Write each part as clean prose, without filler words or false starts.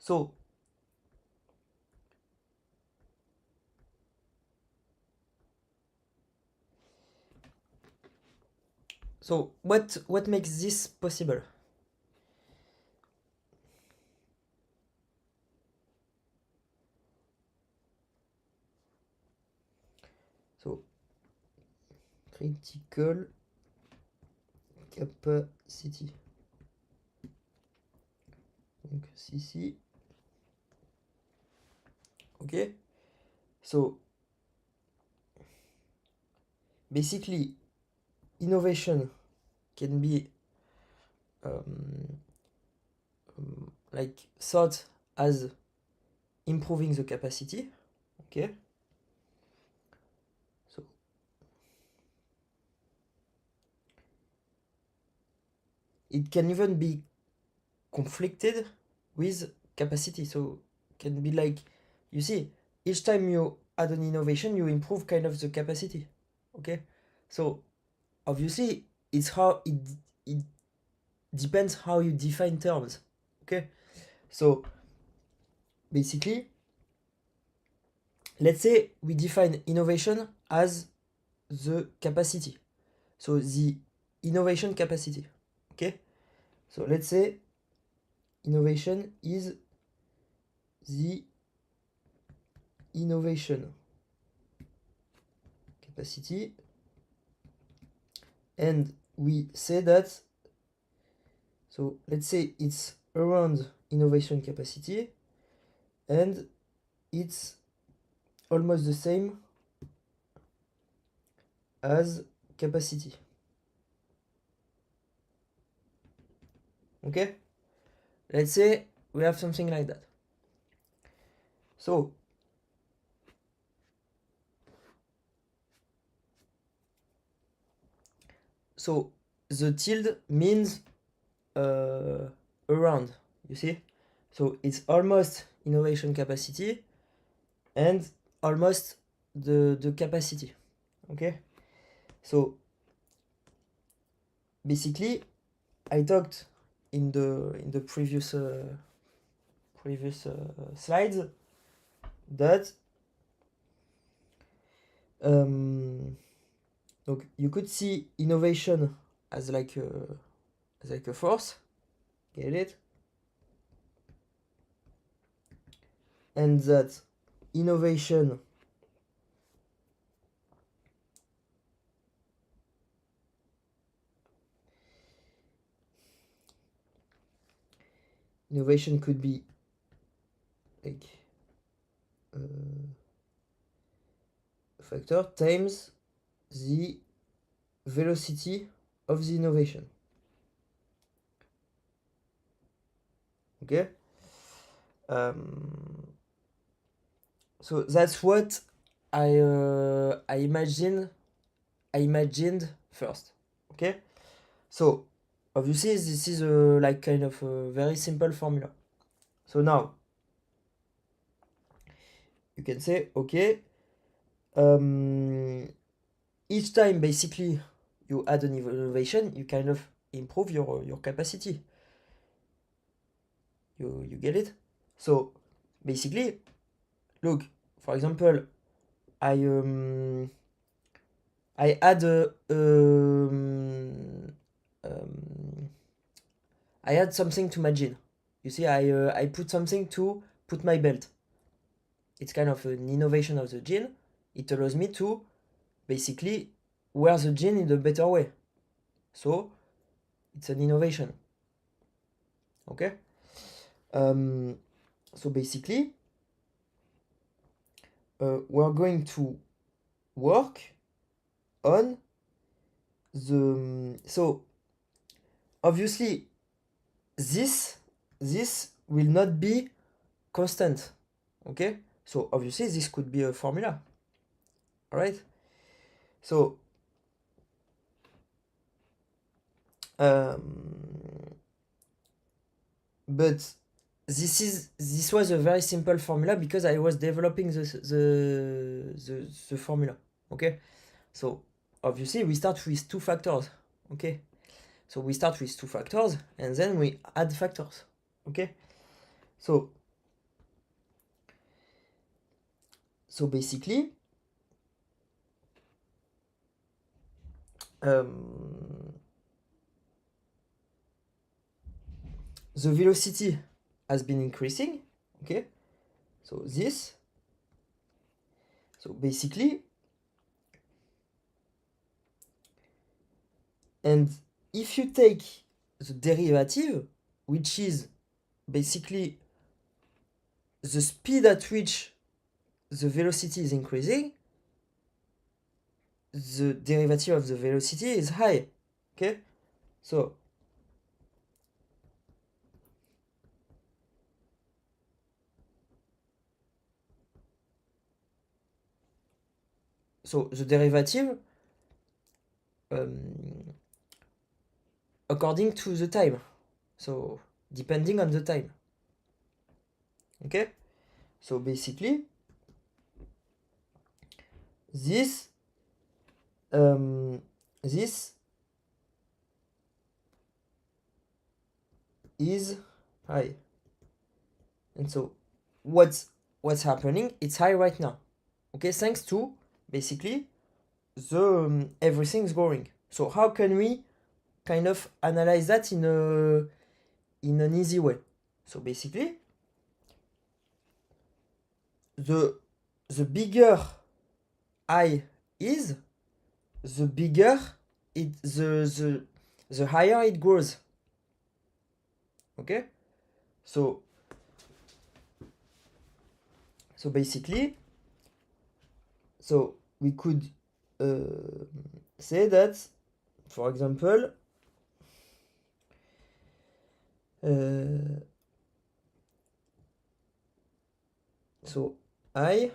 So what makes this possible? So critical capacity. Donc CC. Okay. So basically innovation can be like thought as improving the capacity. Okay. So it can even be conflicted with capacity. So can be like, you see, each time you add an innovation, you improve kind of the capacity. Okay. So obviously it's how it depends how you define terms. Okay. So basically, let's say we define innovation as the capacity. So the innovation capacity. Okay. So let's say innovation is the innovation capacity, and we say that, so let's say it's around innovation capacity and it's almost the same as capacity. Okay, let's say we have something like that. So the tilde means around, you see. So it's almost innovation capacity and almost the capacity. Okay, so basically I talked in the previous slides that donc you could see innovation as like a force, get it, and that innovation could be like factor times the velocity of the innovation. Okay. So that's what I imagined first. Okay. So obviously this is like kind of a very simple formula. So now you can say, okay, each time basically you add an innovation, you kind of improve your capacity. You get it? So basically, look, for example, I add I add something to my jean. You see, I put something to put my belt. It's kind of an innovation of the jean. It allows me to basically wear the jean in a better way. So it's an innovation. Okay. So basically, we're going to work on the, so obviously this will not be constant. Okay, so obviously this could be a formula. All right, so but this was a very simple formula because I was developing the formula. Okay, so obviously we start with two factors. Okay, so we start with two factors and then we add factors. Okay, so So basically, the velocity has been increasing, okay? So this, so basically, and if you take the derivative, which is basically the speed at which the velocity is increasing, the derivative of the velocity is high, okay? So the derivative according to the time, so depending on the time, okay? So basically this this is high, and so what's happening, it's high right now, okay, thanks to basically the everything's growing. So how can we kind of analyze that in an easy way? So basically the bigger I is, the bigger it the higher it grows, okay? So basically, so we could say that, for example, so I,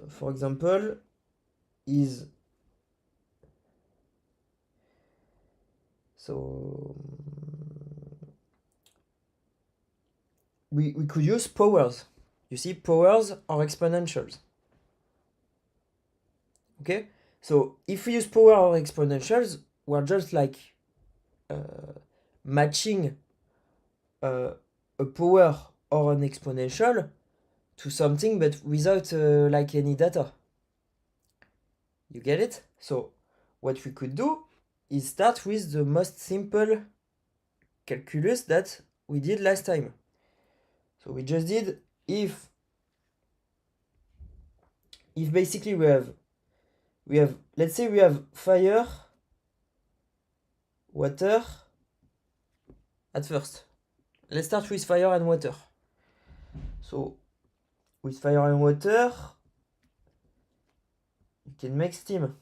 for example, is, so we could use powers. You see, powers are exponentials, okay? So if we use power or exponentials, we're just like matching a power or an exponential to something, but without like any data. You get it? So what we could do is start with the most simple calculus that we did last time. So we just did if basically we have let's say we have fire, water at first. Let's start with fire and water. So with fire and water, you can make steam.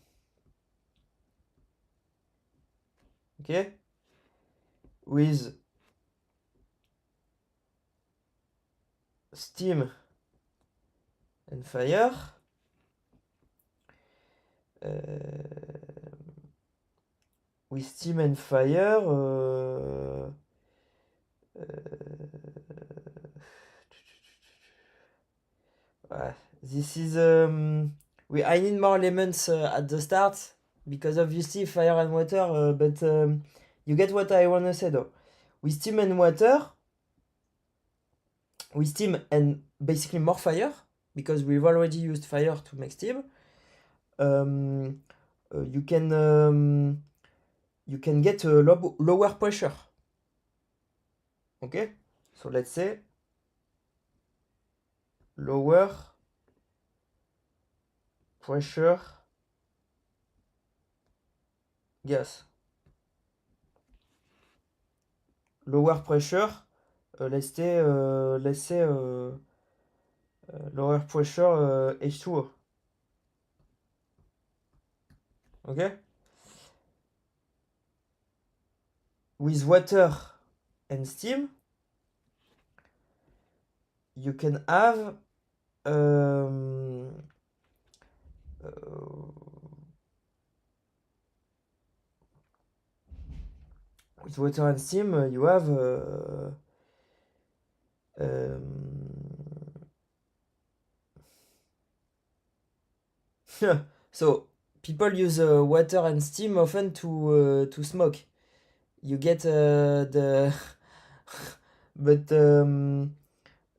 Okay? With steam and fire, with steam and fire, this is I need more elements at the start, because obviously fire and water, but you get what I want to say though. With steam and water, with steam and basically more fire, because we've already used fire to make steam, you can get a lower pressure. Okay, so let's say lower pressure gas. Lower pressure, let's say lower pressure H2O. Okay? With water and steam, you can have with water and steam, you have so people use water and steam often to smoke. You get the but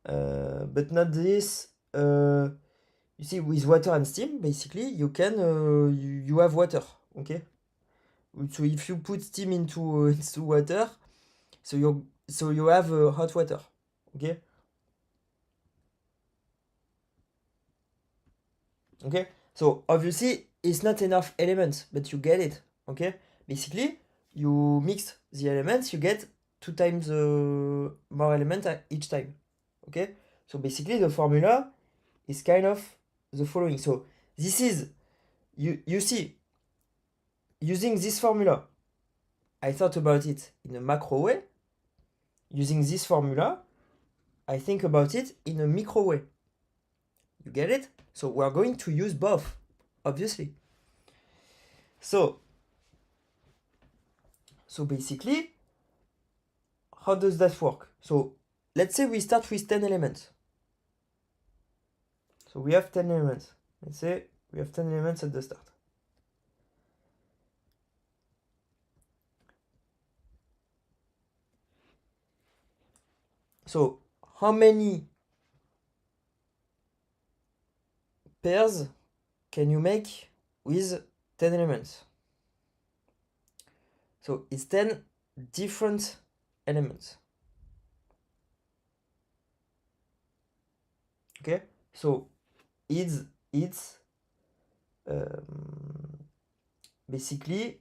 but not this. You see, with water and steam, basically, you can you have water. Okay. So if you put steam into into water, so you have hot water. Okay. Okay. So obviously it's not enough elements, but you get it. Okay. Basically, you mix the elements, you get 2 times more elements each time. Okay. So basically the formula is kind of the following. So this is you see, using this formula, I thought about it in a macro way. Using this formula, I think about it in a micro way. You get it? So we are going to use both, obviously. So basically, how does that work? So let's say we start with 10 elements. So we have 10 elements. Let's say we have 10 elements at the start. So how many pairs can you make with 10 elements? So it's 10 different elements. Okay, so it's basically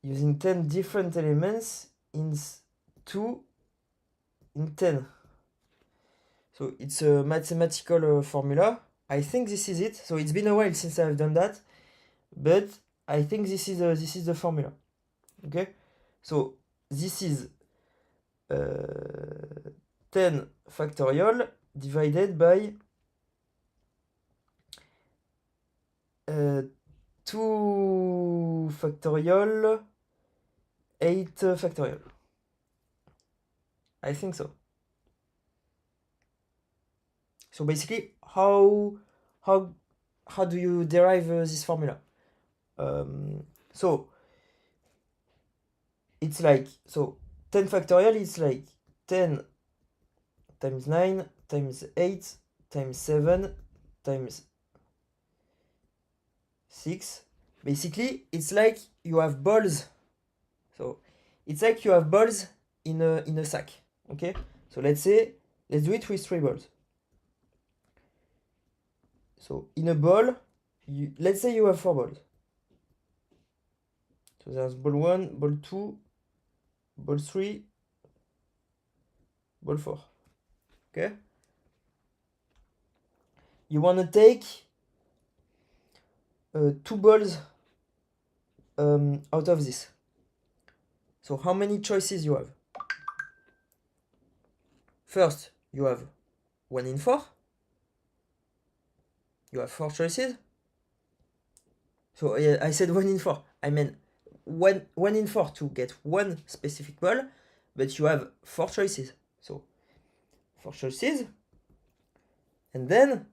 using 10 different elements in 10. So it's a mathematical formula. I think this is it. So it's been a while since I've done that, but I think this is the formula. Okay, so this is 10 factorial divided by 2 factorial 8 factorial. I think so. So basically, how do you derive this formula? So it's like, so 10 factorial is like 10 times 9 times 8 times 7 times 6. Basically, it's like you have balls. So it's like you have balls in a sack. Okay, so let's do it with 3 balls. So in a ball, let's say you have 4 balls. So there's ball 1, ball 2, ball 3, ball 4. Okay, you want to take 2 balls out of this. So how many choices you have? First, you have 1 in 4. You have 4 choices. So yeah, I said 1 in 4. I mean 1 in 4 to get one specific ball, but you have 4 choices. So 4 choices. And then,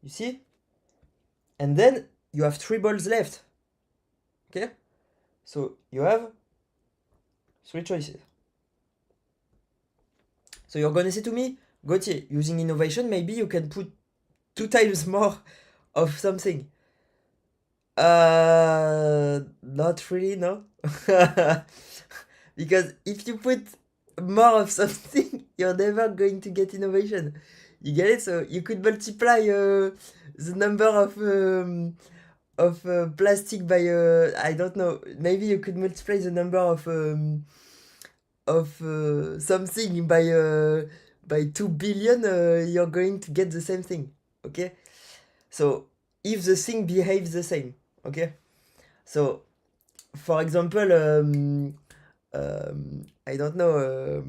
you see? And then you have 3 balls left. Okay? So you have 3 choices. So you're gonna say to me, Gauthier, using innovation, maybe you can put 2 times more of something. Not really, no. Because if you put more of something, you're never going to get innovation. You get it? So you could multiply the number of plastic by I don't know. Maybe you could multiply the number of something by 2 billion. You're going to get the same thing. Okay. So if the thing behaves the same. Okay. So for example, I don't know.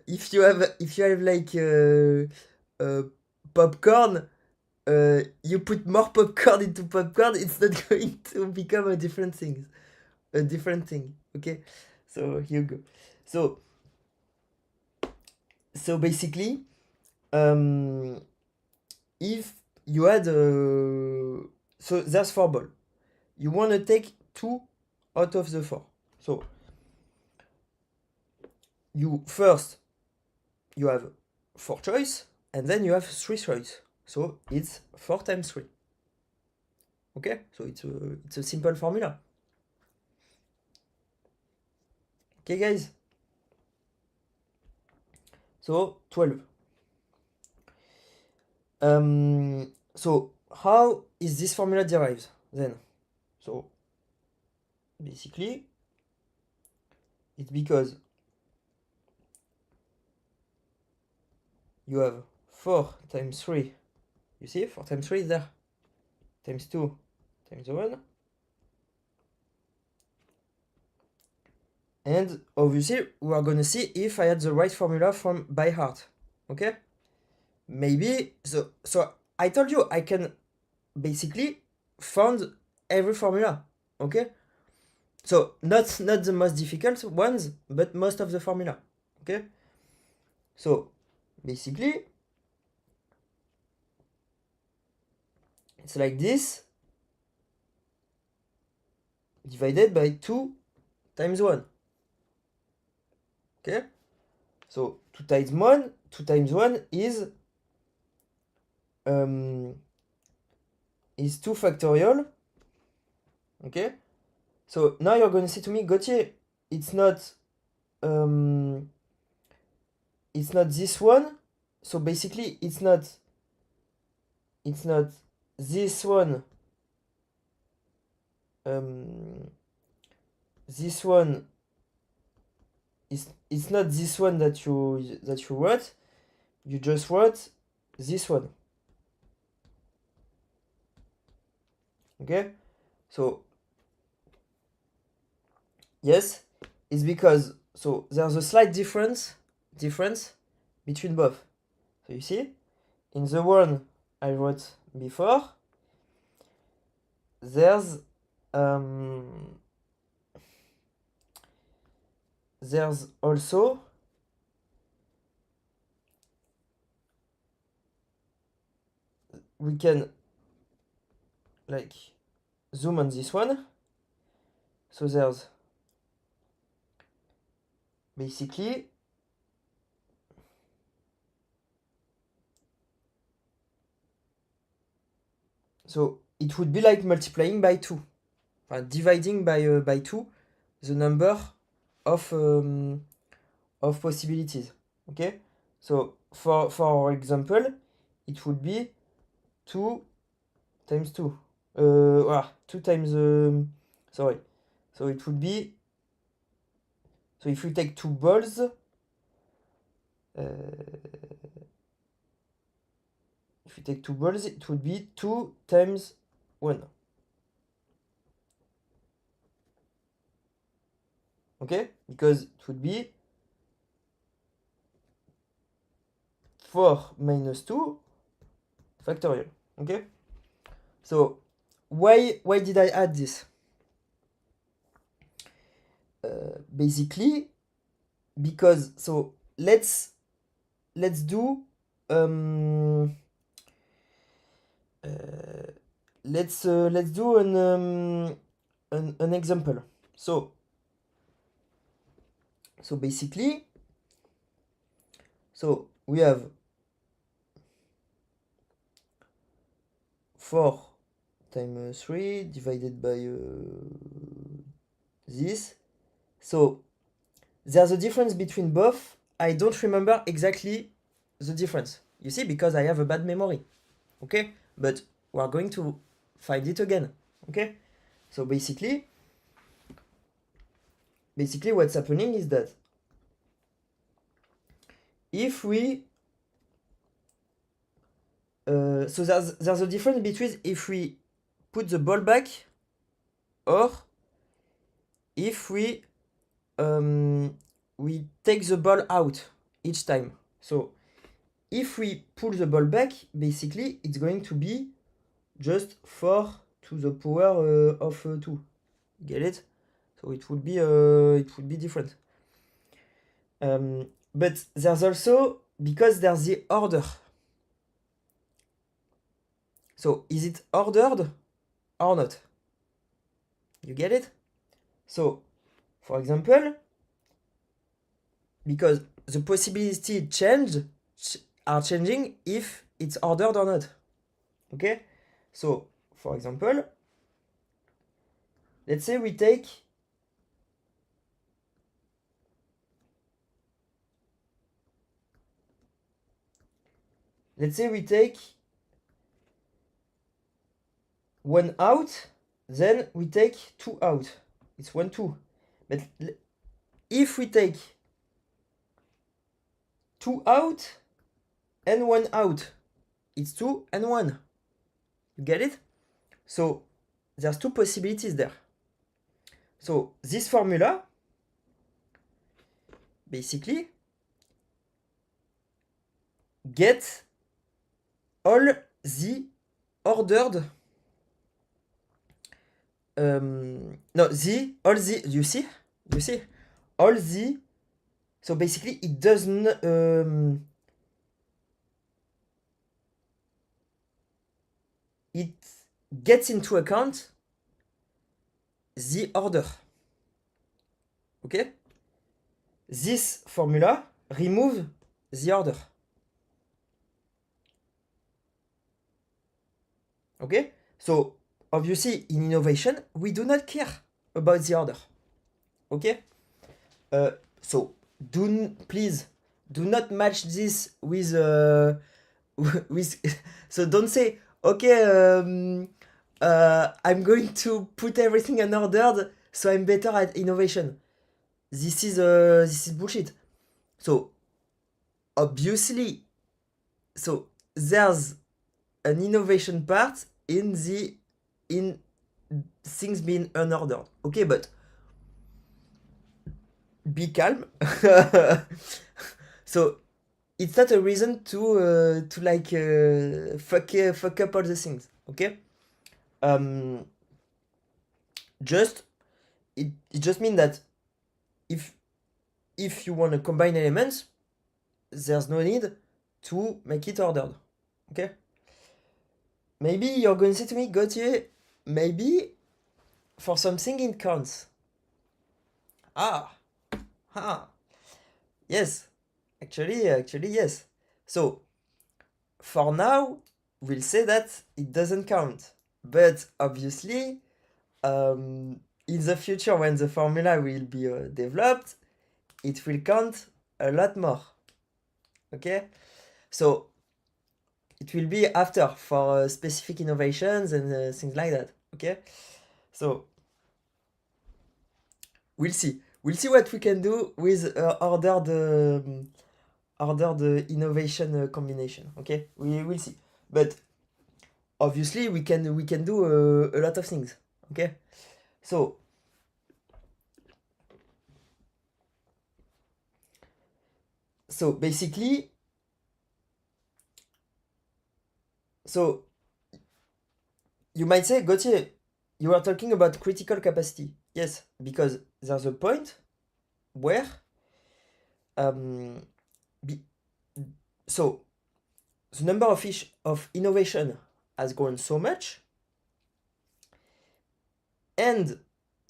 If you have like popcorn, you put more popcorn into popcorn, it's not going to become a different thing. Okay, so here you go. So basically, if you had so there's 4 balls, you want to take 2 out of the 4. So you first you have 4 choice and then you have 3 choice. So it's 4 times 3. Okay, so it's a simple formula. Okay, guys. So 12. So how is this formula derived then? So basically it's because you have 4 times 3. You see, 4 times 3 is there. Times 2 times 1. And obviously we are gonna see if I had the right formula from by heart. Okay? Maybe so I told you I can basically found every formula. Okay? So not the most difficult ones, but most of the formula. Okay? So basically it's like this divided by 2 times 1. Okay? So 2 times 1 is 2 factorial. Okay? So now you're going to say to me, Gauthier, it's not this one. So basically it's not this one. This one is it's not this one that you wrote. You just wrote this one. Okay? So yes, it's because so there's a slight difference between both. So you see, in the one I wrote before, there's also we can like zoom on this one. So there's basically so it would be like multiplying by 2, dividing by 2 the number of possibilities. Okay, so for example it would be 2 times 2 2 times sorry, so it would be, so if we take 2 balls, if we take 2 balls, it would be 2 times 1. Okay, because it would be 4 minus 2 factorial. Okay, so why did I add this? Basically because so let's do let's do an example. So basically, so we have 4 times 3 divided by this. So there's a difference between both. I don't remember exactly the difference. You see, because I have a bad memory. Okay? But we are going to find it again. Okay? So basically what's happening is that if we so there's a difference between if we put the ball back or if we take the ball out each time. So if we pull the ball back, basically it's going to be just 4 to the power of 2. Get it? So it would be different. But there's also, because there's the order. So is it ordered or not? You get it? So for example, because the possibility are changing if it's ordered or not. Okay, so for example, let's say we take one out, then we take two out. It's 1, 2. But if we take two out and one out, it's 2 and 1. You get it? So there's two possibilities there. So this formula basically get all the ordered you see all the, so basically it doesn't it gets into account the order. Okay, this formula removes the order. Okay, so obviously in innovation we do not care about the order. Okay, so please do not match this with with so don't say okay, I'm going to put everything unordered so I'm better at innovation. This is bullshit. So obviously, so there's an innovation part in things being unordered. Okay, but be calm. So it's not a reason to like fuck up all the things. Okay. It just means that if you want to combine elements, there's no need to make it ordered. Okay. Maybe you're going to say to me, Gauthier, maybe for something it counts. Yes, actually yes. So for now we'll say that it doesn't count, but obviously in the future when the formula will be developed, it will count a lot more. Okay, so it will be after for specific innovations and things like that. Okay, so we'll see what we can do with ordered innovation combination. Okay, we will see, but obviously we can do a lot of things. Okay, so basically, so you might say, Gauthier, you are talking about critical capacity. Yes, because there's a point where so the number of innovation has grown so much, and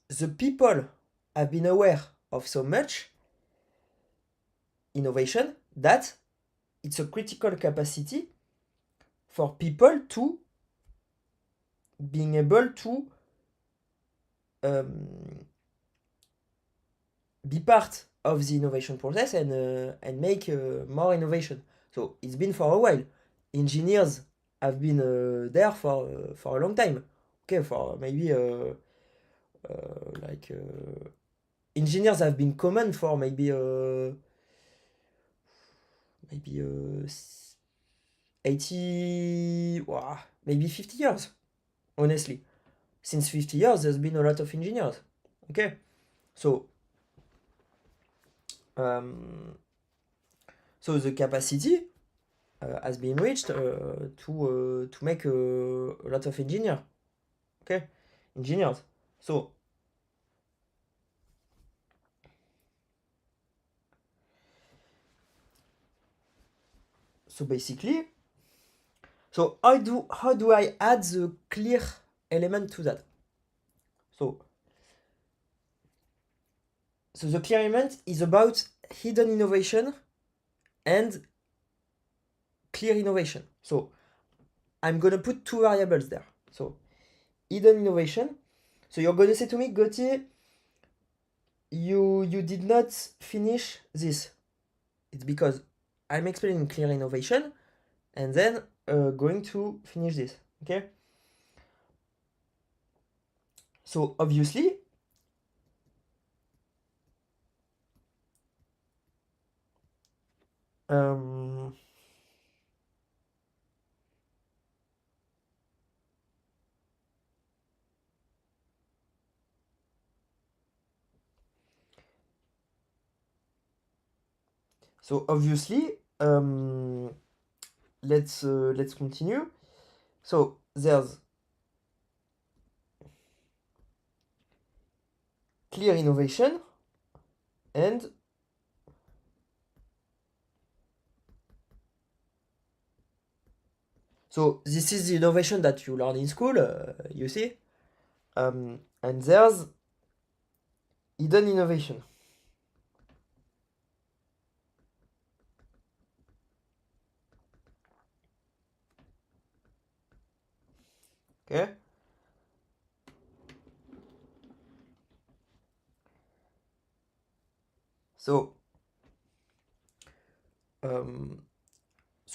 the people have been aware of so much innovation that it's a critical capacity for people to being able to be part of the innovation process and make more innovation. So it's been for a while. Engineers have been there for a long time. Okay, for maybe engineers have been common for maybe 80, maybe 50 years, honestly. Since 50 years, there's been a lot of engineers. Okay, so so the capacity has been reached to make a lot of engineers. So basically, so how do I add the clear element to that? So the clear element is about hidden innovation and clear innovation. So I'm gonna put two variables there. So hidden innovation. So you're gonna say to me, Gauthier, you did not finish this. It's because I'm explaining clear innovation and then going to finish this. Okay? So obviously, let's continue. So there's clear innovation and so this is the innovation that you learn in school, you see, and there's hidden innovation. Okay. So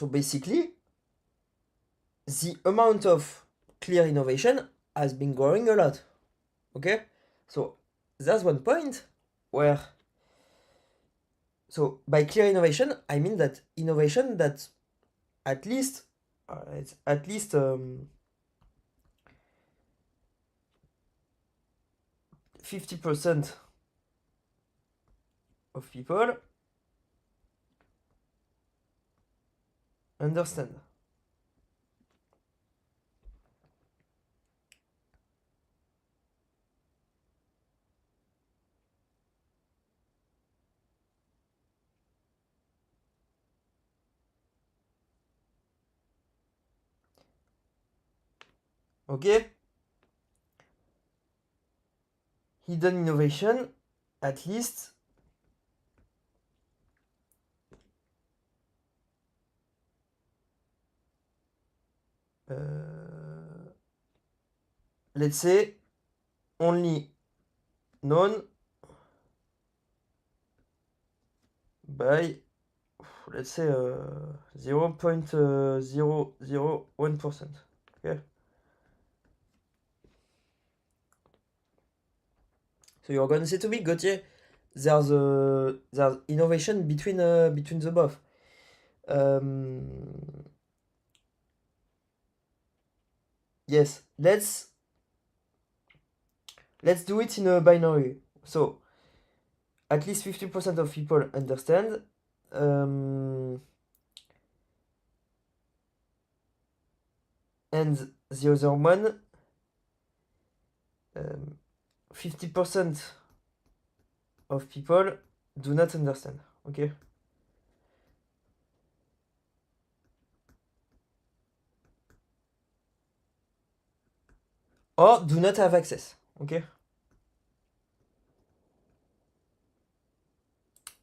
basically, the amount of clear innovation has been growing a lot. Okay? So that's one point where, so by clear innovation, I mean that innovation that at least, it's at least 50% of people understand. Okay? Hidden innovation, at least let's say only known by, let's say 0.001%. Okay? So you're going to say to me, Gauthier, there's innovation between the both. Yes, let's do it in a binary. So at least 50% of people understand. And the other one, 50% of people do not understand. Okay? Or do not have access. Okay?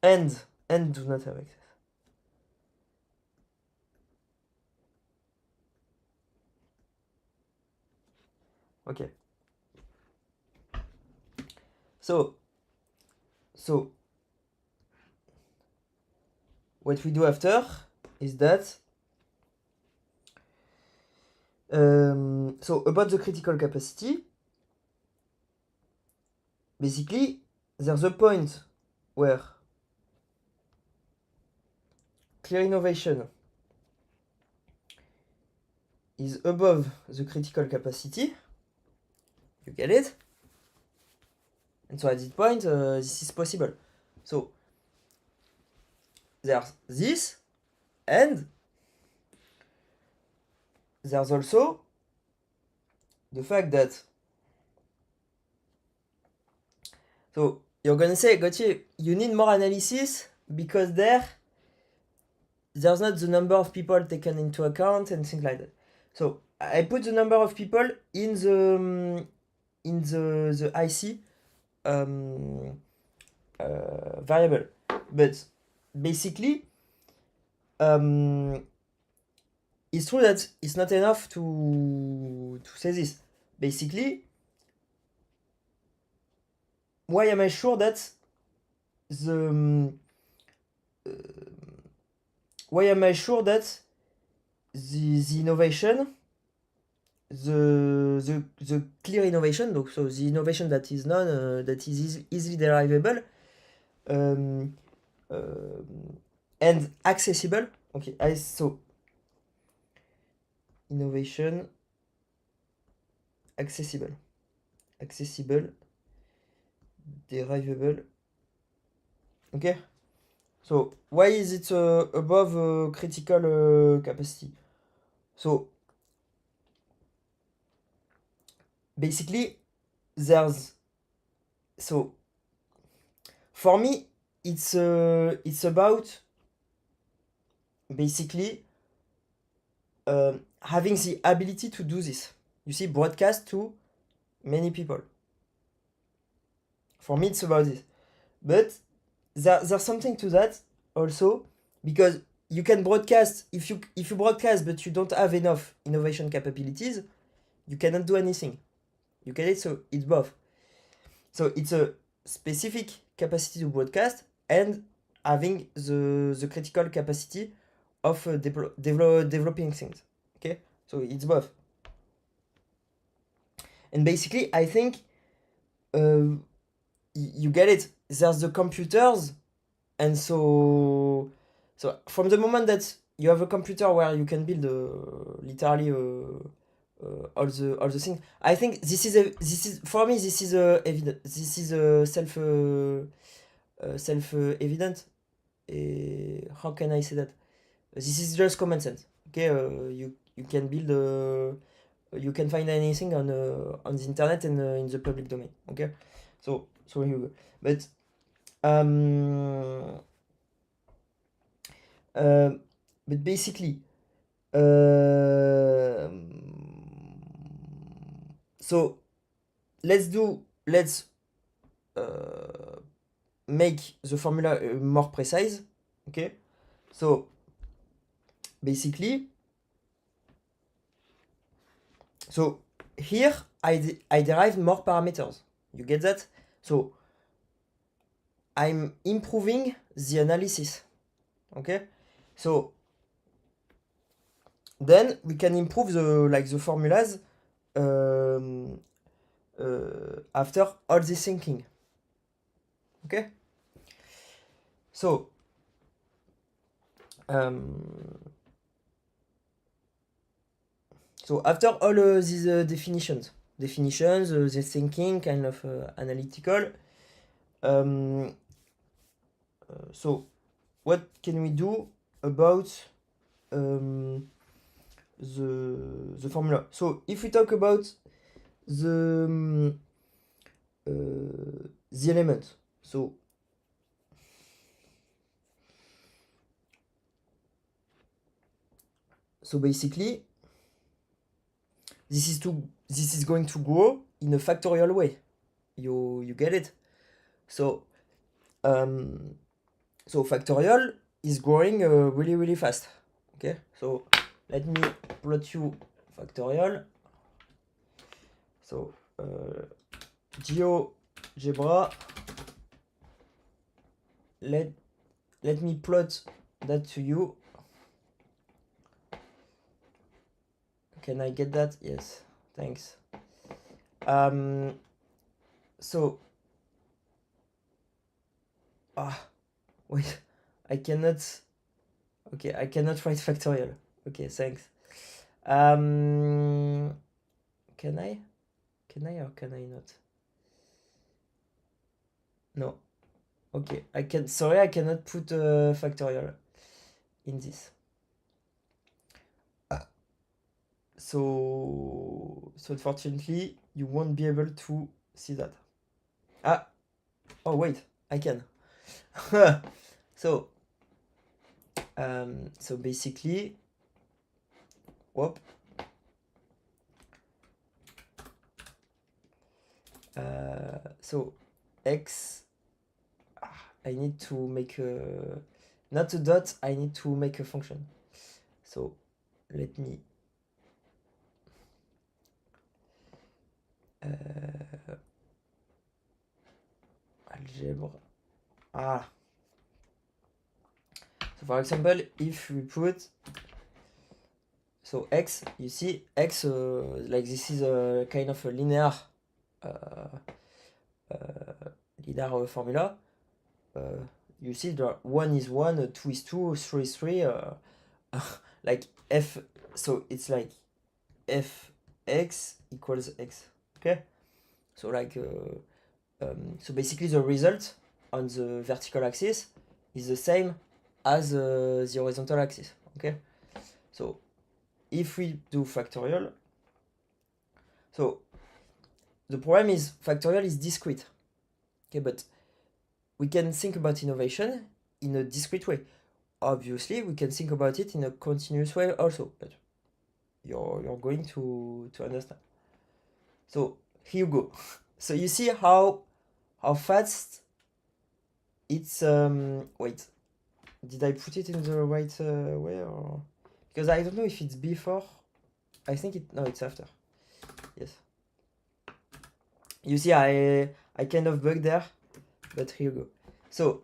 And do not have access. Okay. So what we do after is that so about the critical capacity, basically there's a point where clear innovation is above the critical capacity. You get it? And so at this point, this is possible. So there's this, and there's also the fact that, so you're gonna say, Gauthier, you need more analysis because there's not the number of people taken into account and things like that. So I put the number of people in the IC variable. But basically, it's true that it's not enough to say this. Basically, why am I sure that the why am I sure that the innovation, the clear innovation, so the innovation that is known, that is easily derivable, um, and accessible. Okay, so innovation, accessible, derivable. Okay. So why is it above critical capacity? So basically, there's so for me it's about basically having the ability to do this. You see, broadcast to many people. For me, it's about this. But there's something to that also, because you can broadcast, if you broadcast but you don't have enough innovation capabilities, you cannot do anything. You get it? So it's both. So it's a specific capacity to broadcast and having the critical capacity of developing things. Okay, so it's both. And basically, I think you get it. There's the computers, and so from the moment that you have a computer where you can build literally all the things, I think this is for me, this is evident. This is self evident. How can I say that? This is just common sense. Okay, you can build you can find anything on the internet and in the public domain. Okay, so you, but um but basically so let's make the formula more precise. Okay, so basically, so here I derive more parameters. You get that? So I'm improving the analysis. Okay, so then we can improve the formulas after all this thinking. Okay, so so after all these definitions, the thinking, kind of analytical, so what can we do about the formula? So if we talk about the element, so basically this is going to grow in a factorial way. You get it? So so factorial is growing really fast. Okay, so let me plot you factorial. So GeoGebra, let me plot that to you. Can I get that? Yes, thanks. So wait, I cannot. Okay, I cannot write factorial. Okay, thanks. Can I? Can I or can I not? No. Okay, I can. Sorry, I cannot put factorial in this. So unfortunately, you won't be able to see that. Oh wait, I can. So basically, whoop. So x I need to make a, not a dot, I need to make a function. So let me algebra. So for example, if we put, so x, you see x, like this is a kind of a linear formula. You see that 1 is 1, 2 is 2, 3 is 3, like f, so it's like fx equals x, okay? So like, so basically the result on the vertical axis is the same as the horizontal axis, okay? So if we do factorial, so the problem is factorial is discrete, okay? But we can think about innovation in a discrete way. Obviously, we can think about it in a continuous way also, but you're going to understand. So here you go. So you see how fast it's wait, did I put it in the right way, or because I don't know if it's before. I think no, it's after. Yes. You see, I kind of bugged there, but here you go. So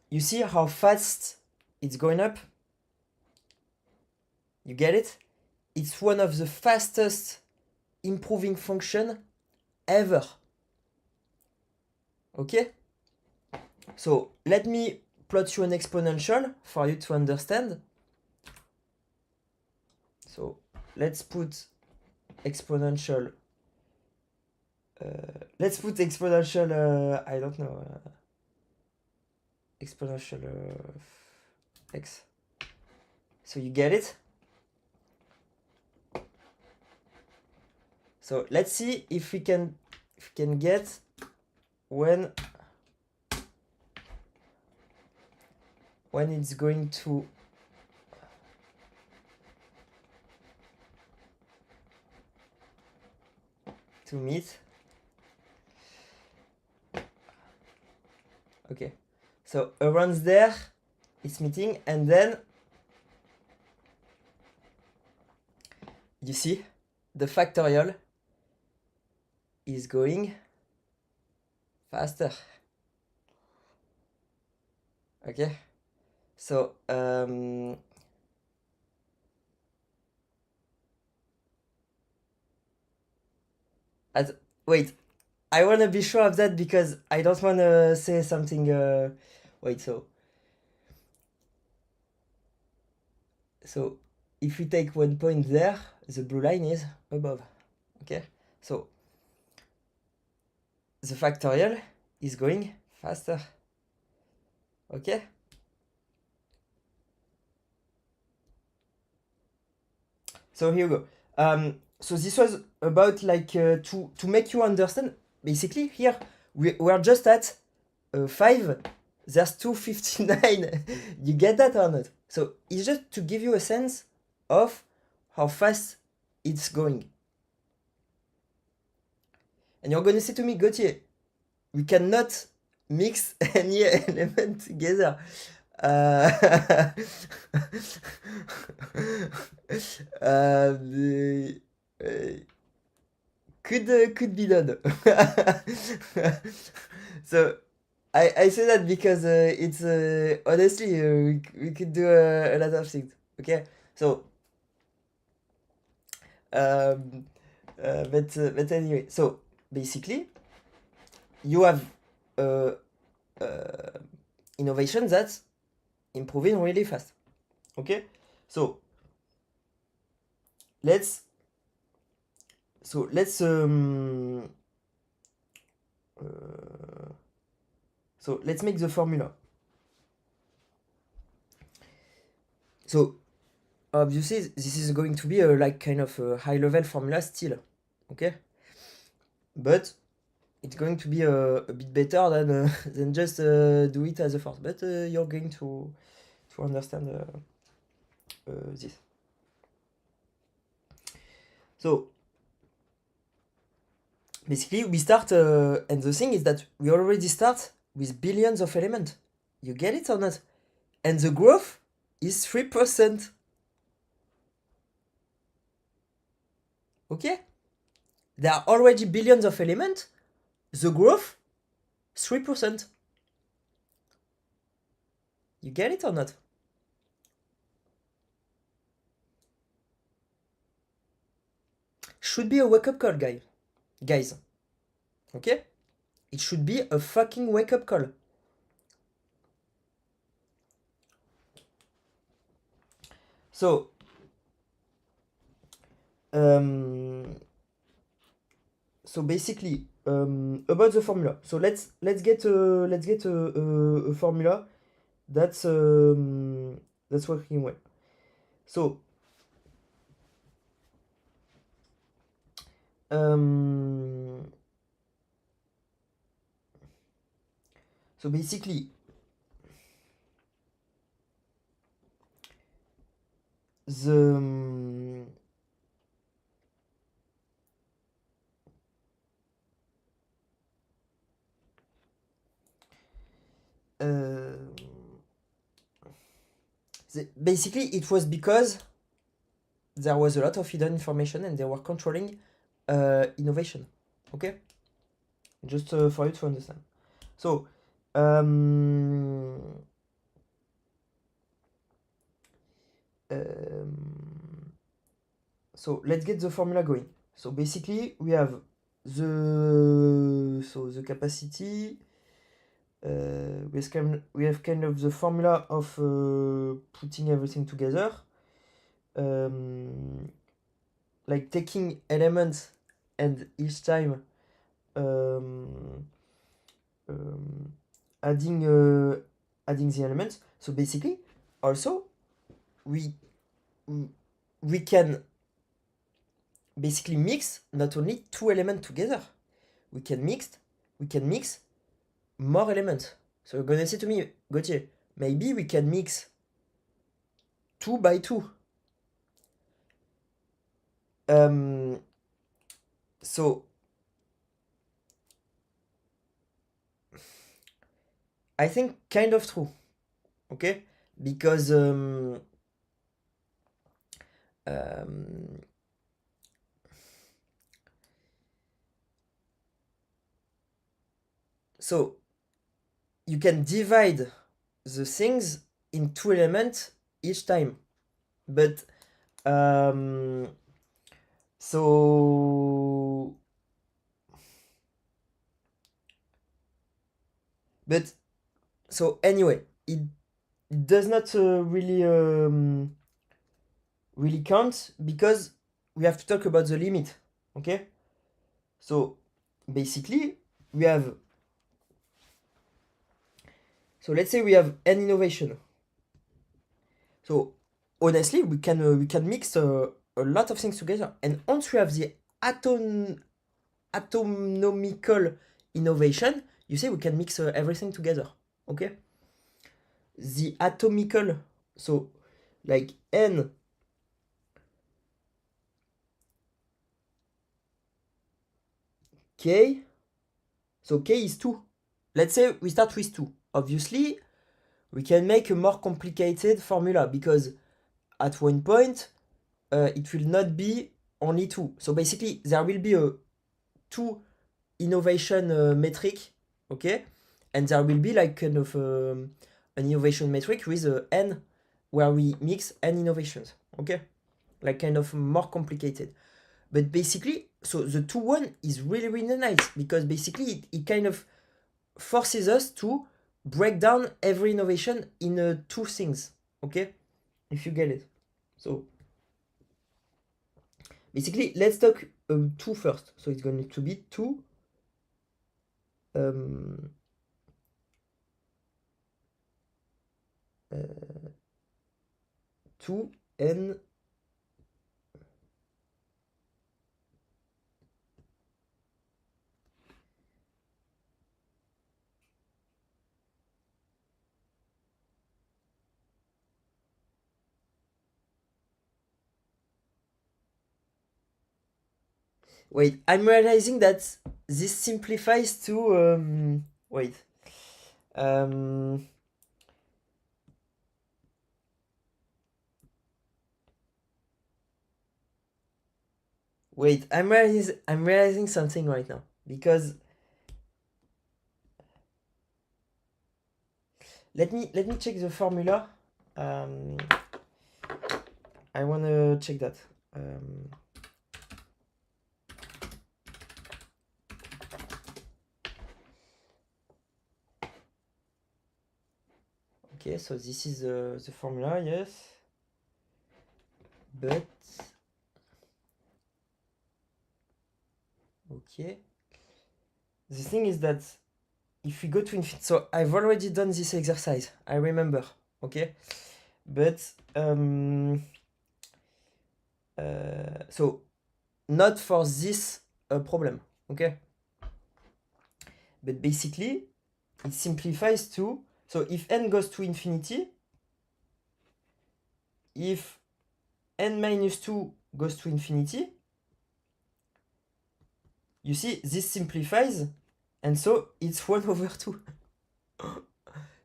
you see how fast it's going up? You get it? It's one of the fastest improving function ever. Okay? So let me plot you an exponential for you to understand. So let's put exponential. I don't know. Exponential x. So you get it? So let's see if we can get when it's going to meet. Okay, so around there it's meeting, and then you see the factorial is going faster. Okay, so wait, I want to be sure of that because I don't want to say something. Wait, so if we take one point there, the blue line is above. Okay, so the factorial is going faster. Okay, so here you go. So this was about like to make you understand. Basically, here we're just at 5. There's 259. You get that or not? So it's just to give you a sense of how fast it's going. And you're going to say to me, Gauthier, we cannot mix any element together. Could be done. So I say that because it's honestly we could do a lot of things. Okay, so but anyway, so basically you have innovation that's improving really fast. Okay, so let's make the formula. So obviously this is going to be a like kind of a high level formula still, okay, but it's going to be a bit better than just do it as a force, but you're going to understand this. So basically we start and the thing is that we already start with billions of elements. You get it or not? And the growth is 3%. Okay? There are already billions of elements. The growth, 3%. You get it or not? Should be a wake-up call, guys. Okay? It should be a fucking wake-up call. So, basically, about the formula. So let's get a formula that's working well. So, basically, the basically it was because there was a lot of hidden information and they were controlling innovation. Okay, just for you to understand. So so let's get the formula going. So basically we have the capacity. We have kind of the formula of putting everything together, like taking elements and each time adding the elements. So basically, also we can basically mix not only two elements together. We can mix more elements. So you're gonna say to me, Gauthier, maybe we can mix 2 by 2. So I think kind of true. Okay? Because so you can divide the things in 2 elements each time. But so anyway, it does not really count because we have to talk about the limit. Okay? So basically we have, so let's say we have an innovation. So honestly, we can mix a lot of things together, and once we have the atomical innovation, you say we can mix everything together. Okay? The atomical, so like n k, so k is 2. Let's say we start with 2. Obviously, we can make a more complicated formula because at one point it will not be only 2. So basically, there will be a 2 innovation metric, okay? And there will be like kind of an innovation metric with n, where we mix n innovations, okay? Like kind of more complicated. But basically, so the 2-1 is really, really nice because basically it kind of forces us to break down every innovation in 2 things, okay? If you get it. So basically, let's talk 2 first. So it's going to be 2 2n. Wait, I'm realizing that this simplifies to wait. Wait, I'm realizing something right now because let me check the formula. Um, I wanna check that. Okay, so this is the formula, yes. But okay. The thing is that if we go to infinity, so I've already done this exercise. I remember. Okay, but so not for this problem. Okay, but basically it simplifies to, so if n goes to infinity, if n minus 2 goes to infinity, you see this simplifies, and so it's 1 over 2.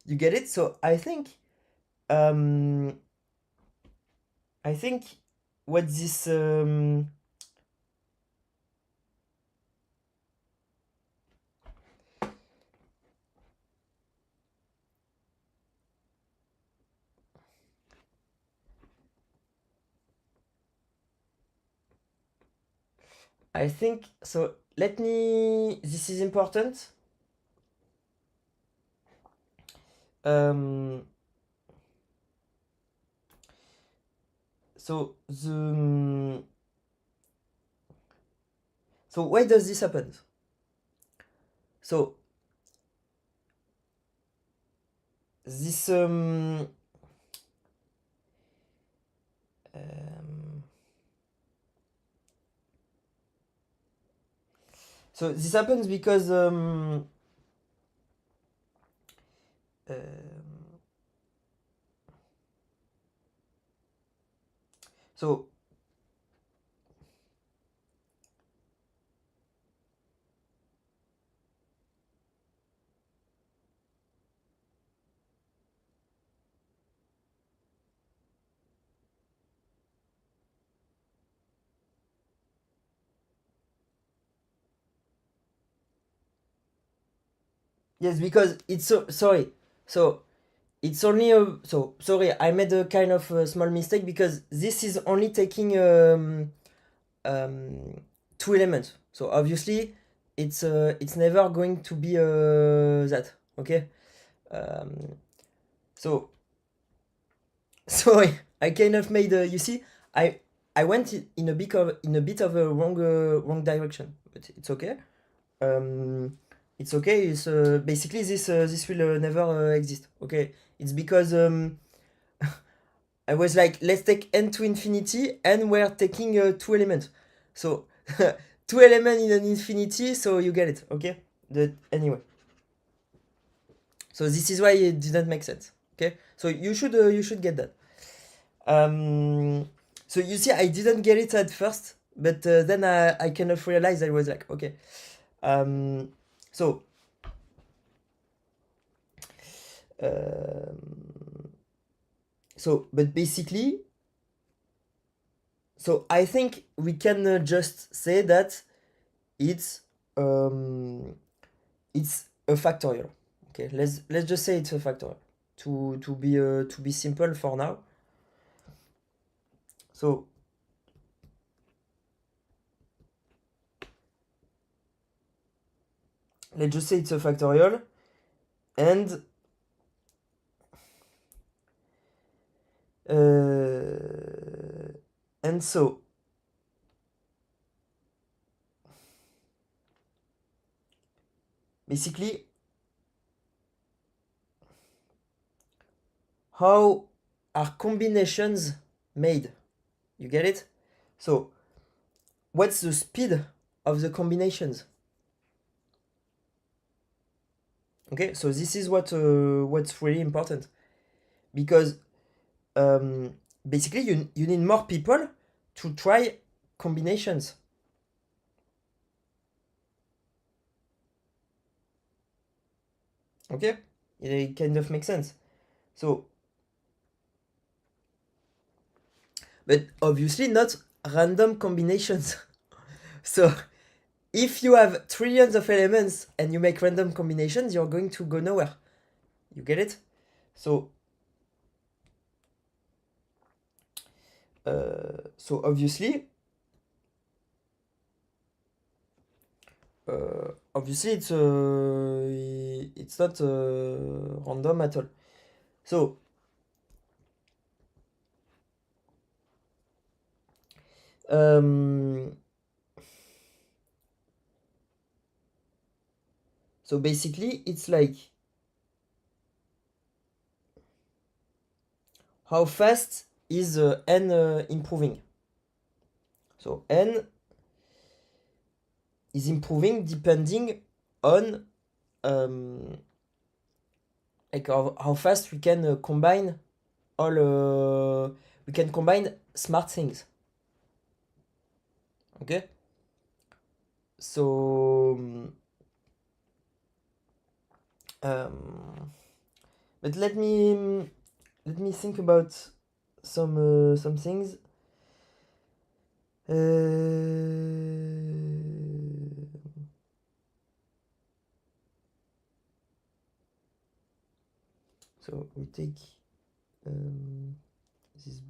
You get it? So I think what this I think so. This is important. Um, so the so why does this happen? So this so this happens because so yes, because it's so sorry. So it's only a, so sorry, I made a kind of a small mistake because this is only taking two elements. So obviously it's never going to be that. Okay. So sorry, I kind of made you see, I went in a bit of a wrong direction, but it's okay. It's okay. It's basically this will never exist. Okay, it's because I was like, let's take n to infinity, and we're taking two elements. So two elements in an infinity, so you get it. Okay. Anyway. So this is why it didn't make sense. Okay. So you should get that. So you see, I didn't get it at first, but then I kind of realized. I was like, okay. So but basically, so I think we can just say that it's a factorial. Okay, let's just say it's a factorial to be simple for now. So let's just say it's a factorial, and so basically, how are combinations made? You get it? So what's the speed of the combinations? Okay, so this is what's really important, because basically you need more people to try combinations. Okay, It kind of makes sense. So, but obviously not random combinations. So, if you have trillions of elements and you make random combinations, you're going to go nowhere. You get it? So obviously, it's not random at all. So so basically, it's like how fast is n improving. So n is improving depending on like how fast we can combine we can combine smart things. Okay, so but let me think about some things. So we take this.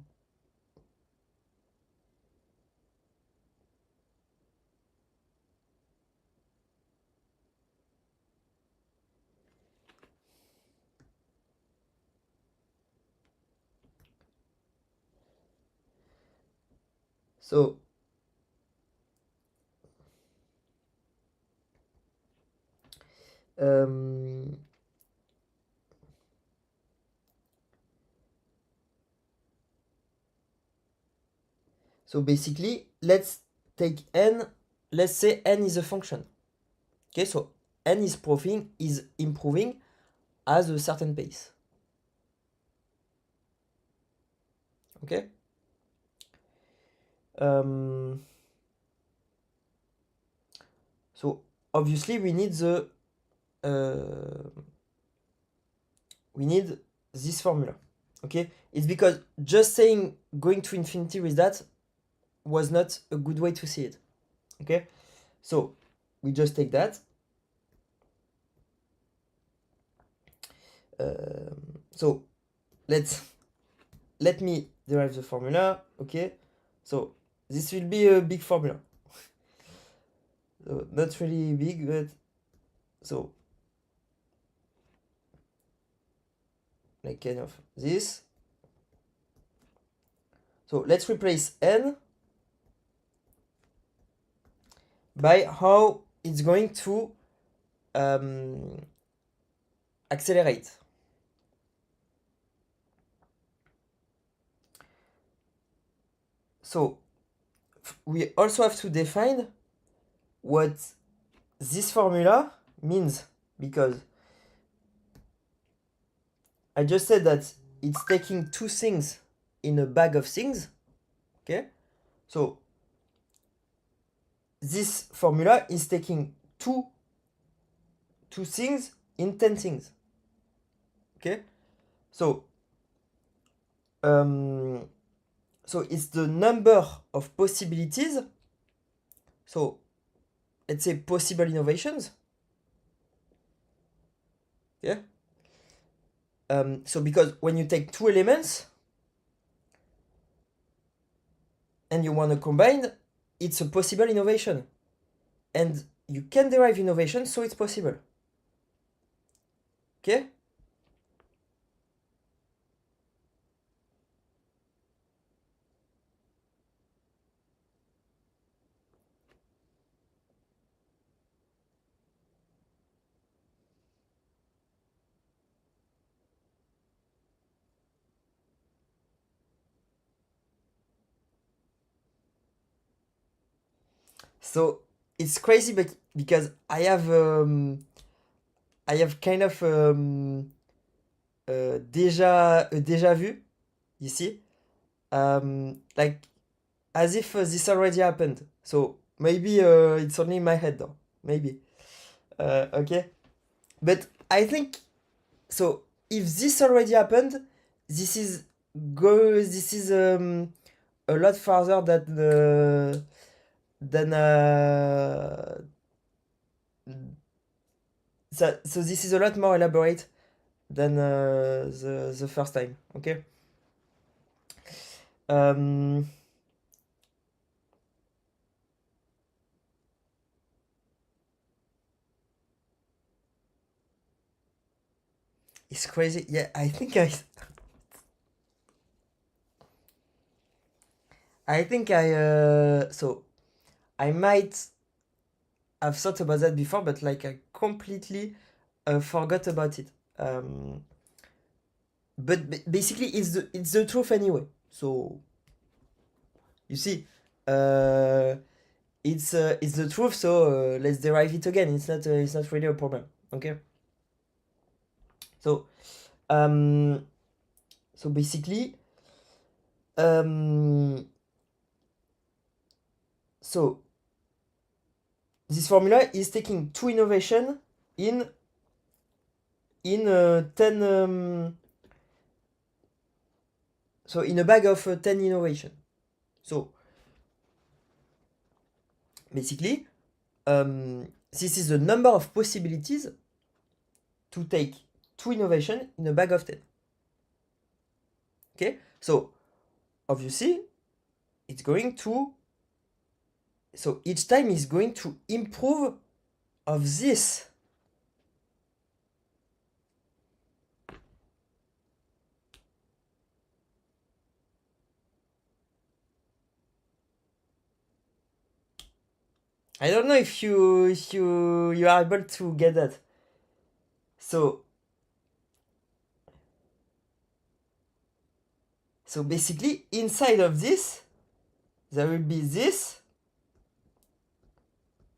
So so basically, let's take n. Let's say n is a function. Okay, so n is improving at a certain pace. Okay. So obviously we need this formula. Okay, it's because just saying going to infinity with that was not a good way to see it. Okay, so we just take that. So let me derive the formula. Okay, so this will be a big formula. So not really big, but so like kind of this. So let's replace n by how it's going to accelerate. So we also have to define what this formula means, because I just said that it's taking two things in a bag of things. Okay, so this formula is taking two things in 10 things. Okay, so it's the number of possibilities. So let's say possible innovations. Yeah. So because when you take two elements and you want to combine, it's a possible innovation. And you can derive innovation, so it's possible. Okay? So it's crazy, but because I have kind of déjà vu ici, like as if this already happened. So maybe it's only in my head though. Maybe. Okay. But I think So if this already happened, this is a lot farther than so this is a lot more elaborate than the first time. Okay. It's crazy. Yeah, so I might have thought about that before, but like I completely forgot about it. But basically, it's the truth anyway. So you see, uh, it's the truth. So let's derive it again. It's not really a problem. Okay. So um, so basically, um, so this formula is taking two innovation in 10 so in a bag of 10 innovation. So basically, this is the number of possibilities to take two innovation in a bag of 10. Okay, so obviously it's going to, so each time is going to improve of this. I don't know if you are able to get that. So basically inside of this there will be this,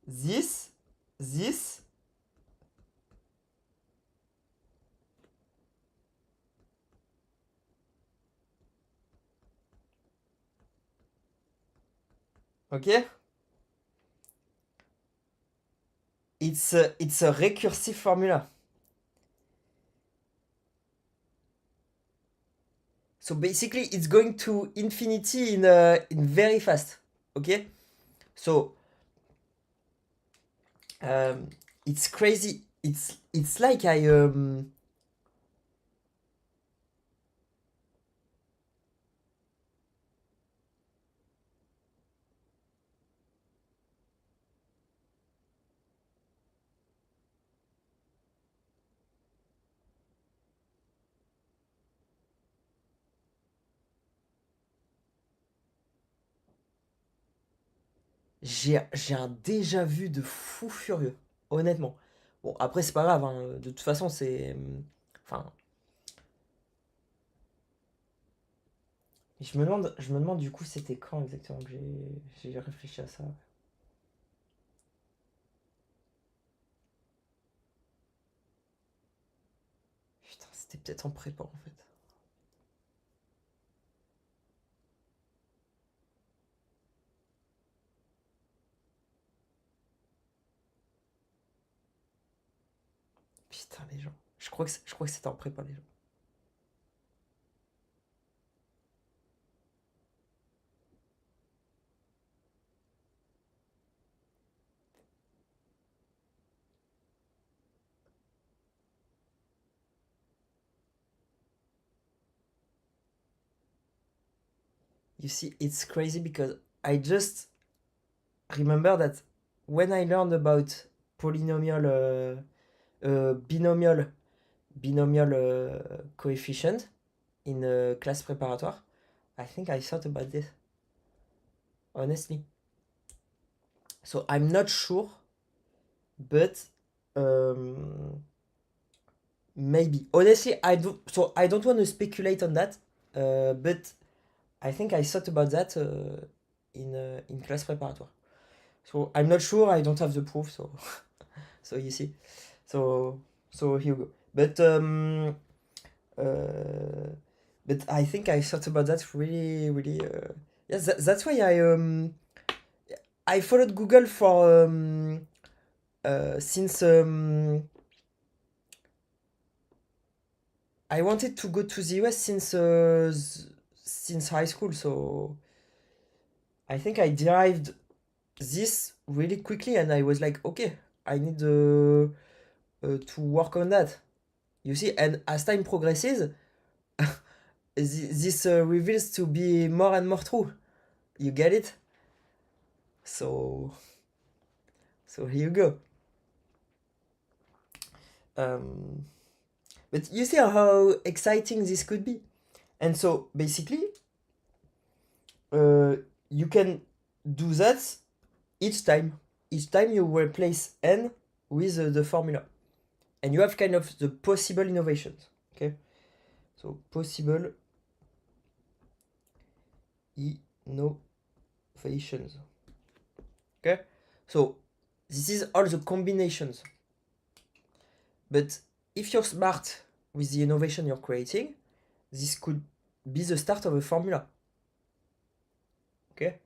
this. Okay, it's a recursive formula. So basically it's going to infinity in very fast. Okay, so it's crazy. It's like j'ai un déjà vu de fou furieux, honnêtement. Bon, après, c'est pas grave, hein, de toute façon, c'est. Enfin. Je me demande du coup, c'était quand exactement que j'ai réfléchi à ça. Putain, c'était peut-être en prépa en fait. Putain, les gens. Je crois que c'était en prépa, les gens. You see, it's crazy because I just remember that when I learned about polynomial, binomial coefficient in class préparatoire, I think I thought about this, honestly. So I'm not sure, but maybe. Honestly, I don't want to speculate on that, but I think I thought about that in class préparatoire. So I'm not sure. I don't have the proof. So so you see. So here we go. Uh, but I think I thought about that really really. Yes, that's why I followed Google for since I wanted to go to the US since high school, so I think I derived this really quickly, and I was like, okay, I need to work on that. You see, and as time progresses, this reveals to be more and more true. You get it? So here you go. Um, but you see how exciting this could be. And so basically, you can do that each time. Each time you replace n with the formula. And you have kind of the possible innovations. Okay? So possible innovations. Okay? So this is all the combinations. But if you're smart with the innovation you're creating, this could be the start of a formula. Okay?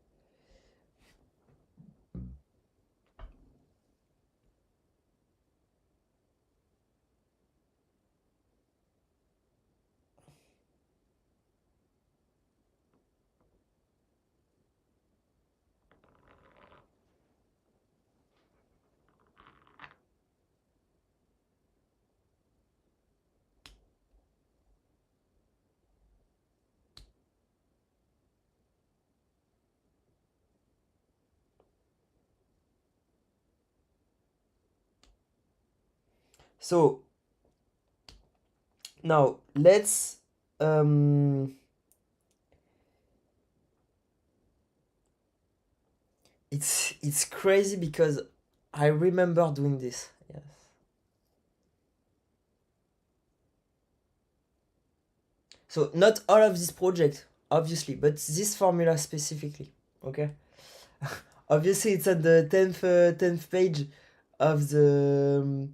So now let's it's crazy because I remember doing this. Yes. So not all of this project, obviously, but this formula specifically. Okay. Obviously, it's on the 10th page of the.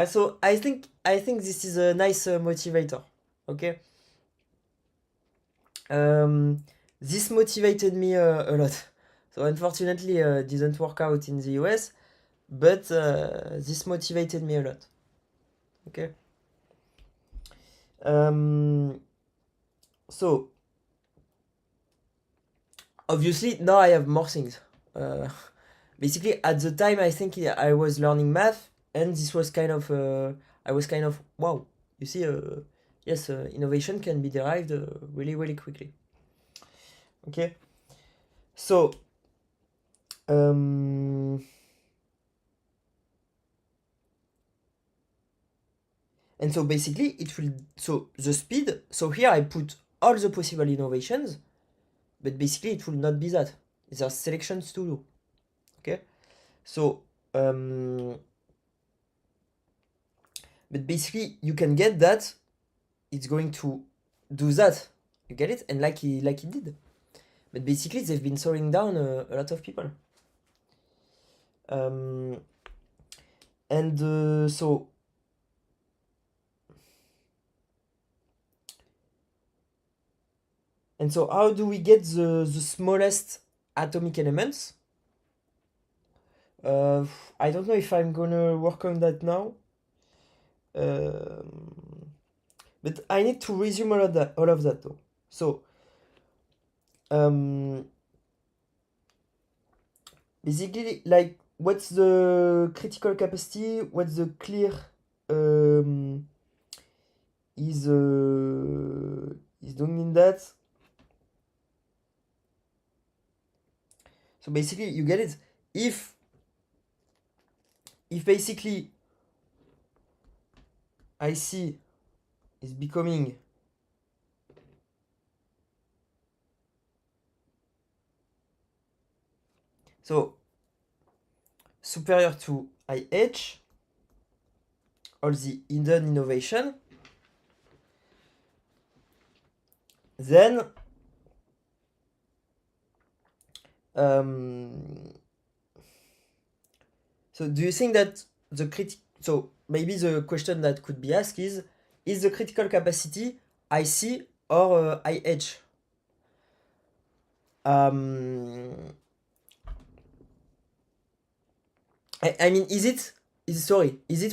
So I think this is a nice motivator. Okay. This motivated me a lot. So unfortunately, didn't work out in the US, but this motivated me a lot. Okay. So obviously now I have more things. Basically, at the time, I think I was learning math, and this was kind of I was kind of wow. You see, yes, innovation can be derived really really quickly. Okay. So and so basically it will, so the speed, so here I put all the possible innovations, but basically it will not be that. There are selections to do. Okay. So but basically you can get that it's going to do that. You get it? And like it did. But basically they've been slowing down a lot of people. And so how do we get the smallest atomic elements? I don't know if I'm gonna work on that now. But I need to resume all of that though. So basically, like, what's the critical capacity? What's the clear is doing in that? So basically, you get it. If basically IC is becoming so superior to IH, all the hidden innovation, then so do you think that so maybe the question that could be asked is the critical capacity IC or IH? I mean, is it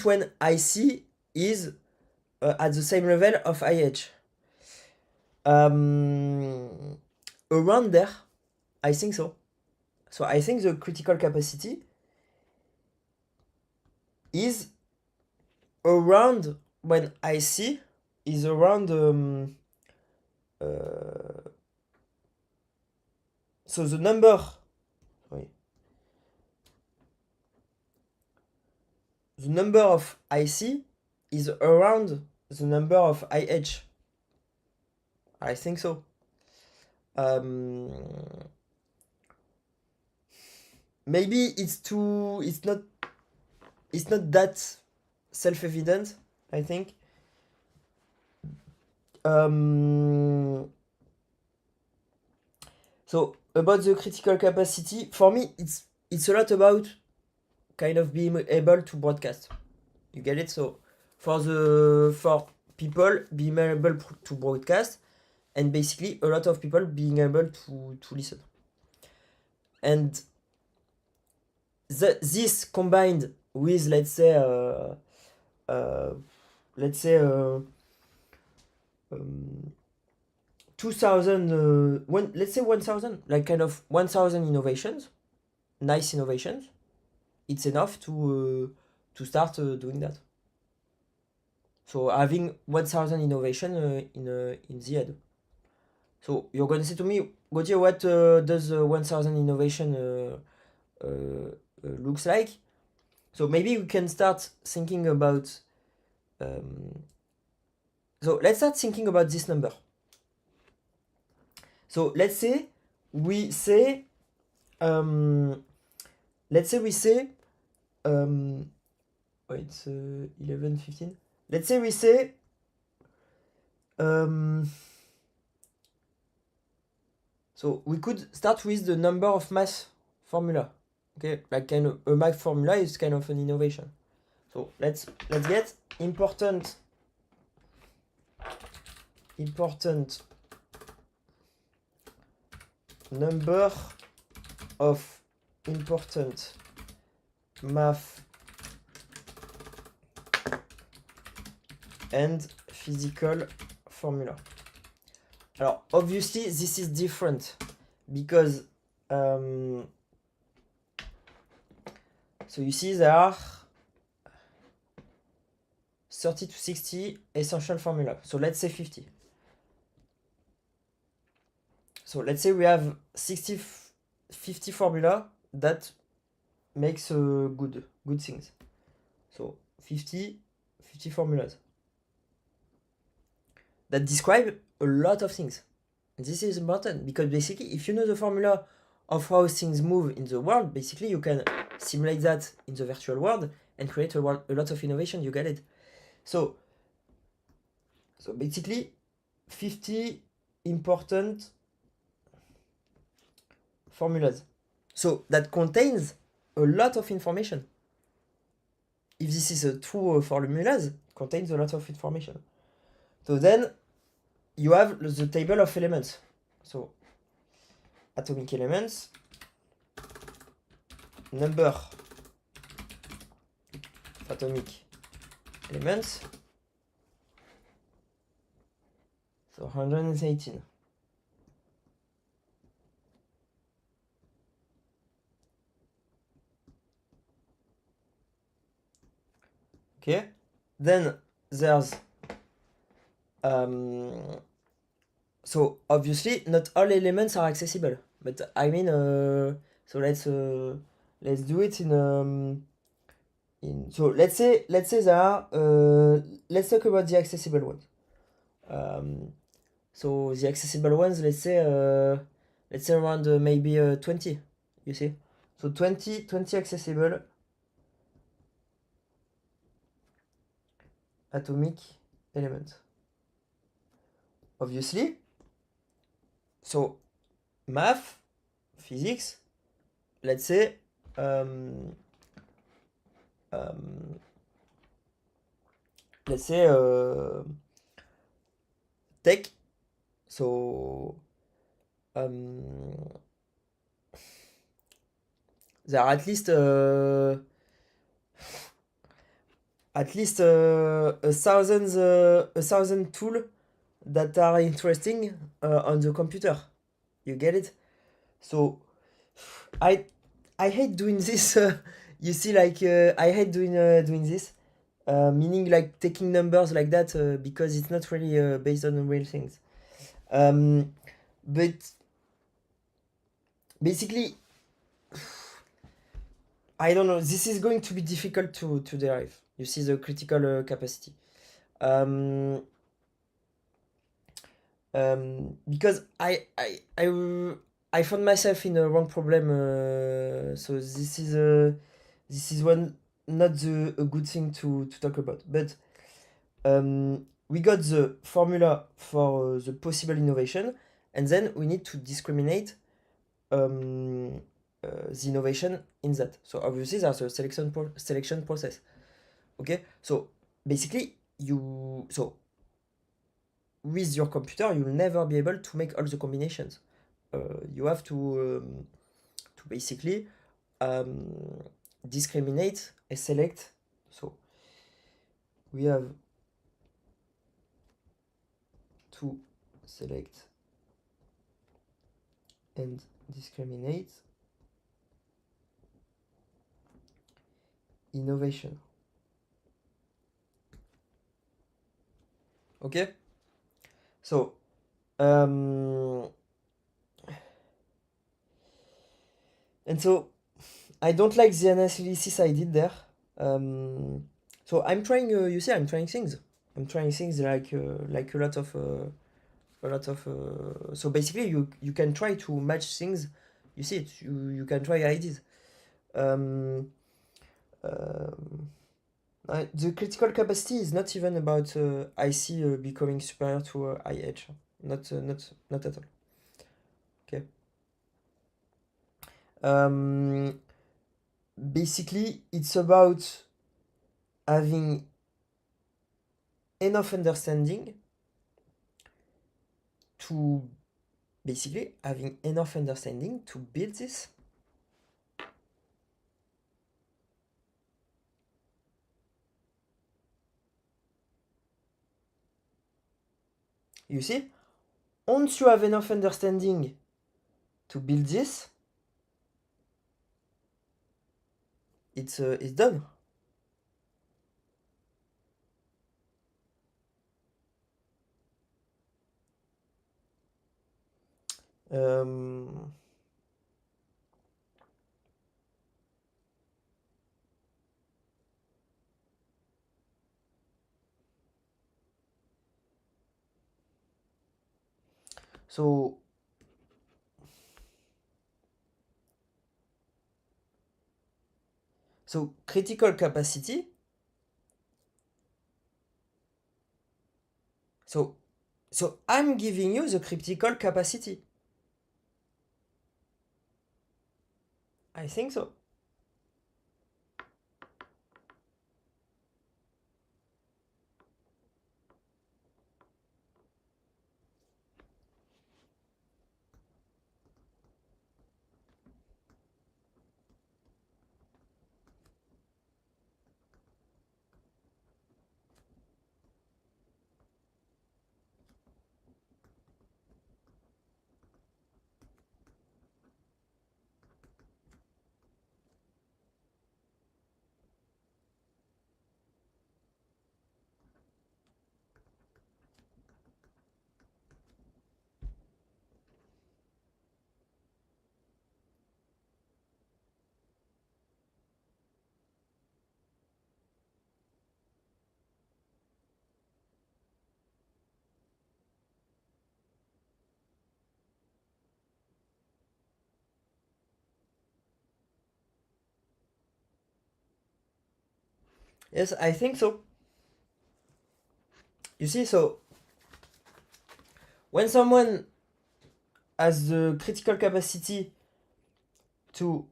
when IC is at the same level of IH? Around there, I think so. So I think the critical capacity is around when IC is around so the number of IC is around the number of IH. I think so. Maybe it's not that self-evident, I think. So about the critical capacity, for me, it's a lot about kind of being able to broadcast. You get it? So for people being able to broadcast, and basically a lot of people being able to listen. And this combined with, let's say 2000 let's say 1000, like kind of 1000 innovations, nice innovations, it's enough to start doing that. So having 1000 innovation in the head. So you're going to say to me, Gauthier, what does 1000 innovation looks like? So maybe we can start thinking about so let's start thinking about this number. So let's say we say it's 11, 15. Let's say we say so we could start with the number of mass formula. Okay, like kind of a math formula is kind of an innovation. So let's get important number of important math and physical formula. Alors obviously this is different because so you see there are 30 to 60 essential formula. So let's say 50. So let's say we have 50 formula that makes good things. So 50 formulas that describe a lot of things. This is important because basically if you know the formula of how things move in the world, basically you can simulate that in the virtual world and create a lot of innovation. You get it? So basically 50 important formulas. So that contains a lot of information. If this is a true formulas, contains a lot of information. So then you have the table of elements. So atomic elements, number of atomic elements, so 118. Okay, then there's so obviously not all elements are accessible, but I mean so let's do it in so let's say there are let's talk about the accessible ones. So the accessible ones, let's say around maybe 20, you see. So 20 accessible atomic elements. Obviously, so math, physics, let's say tech, so there are at least at least a thousand tool that are interesting on the computer. You get it? So I I hate doing this. You see, like I hate doing this. Meaning like taking numbers like that because it's not really based on real things. But basically, I don't know. This is going to be difficult to derive. You see the critical capacity. Um, because I found myself in a wrong problem. So this is one not a good thing to talk about. But we got the formula for the possible innovation, and then we need to discriminate um, the innovation in that. So obviously there's a selection process. Okay, so basically with your computer you'll never be able to make all the combinations. You have to basically um, discriminate and select. So we have to select and discriminate innovation. Okay, so and so I don't like the analysis I did there. So I'm trying. You see, I'm trying things. I'm trying things like a lot of So basically, you can try to match things. You see it. You can try ideas. Um, the critical capacity is not even about IC becoming superior to IH. Not at all. Okay. Basically, it's about having enough understanding to build this. You see, once you have enough understanding to build this, it's done. Um, so critical capacity. So I'm giving you the critical capacity. I think so. Yes, I think so. You see, so when someone has the critical capacity to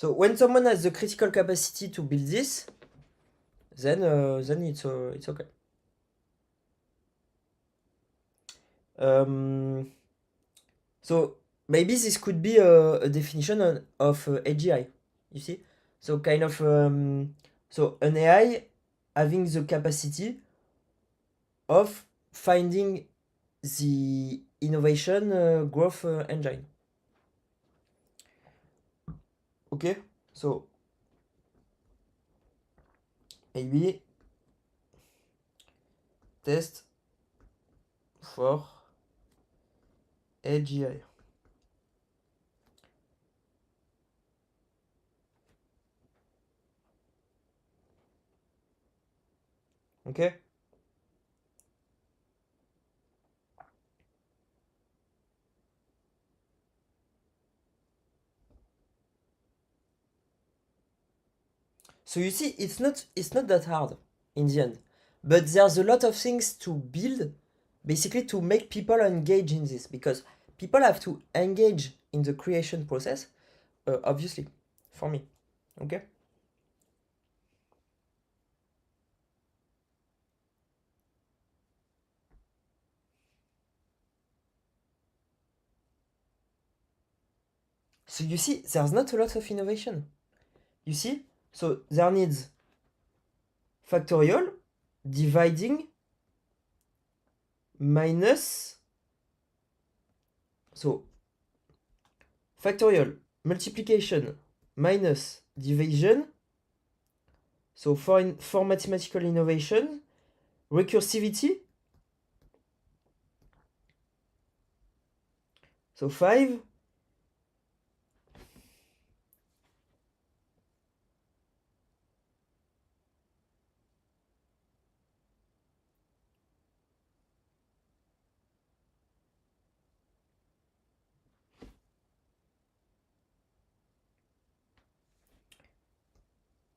so when someone has the critical capacity to build this, then it's okay. So maybe this could be a definition of AGI. You see, so kind of so an AI having the capacity of finding the innovation growth engine. Okay, so maybe test for AGI. Okay. So you see, it's not that hard in the end, but there's a lot of things to build, basically to make people engage in this because people have to engage in the creation process, obviously, for me. Okay. So you see, there's not a lot of innovation. You see, so there needs factorial, dividing, minus, so factorial, multiplication, minus, division. So for mathematical innovation, recursivity. So 5.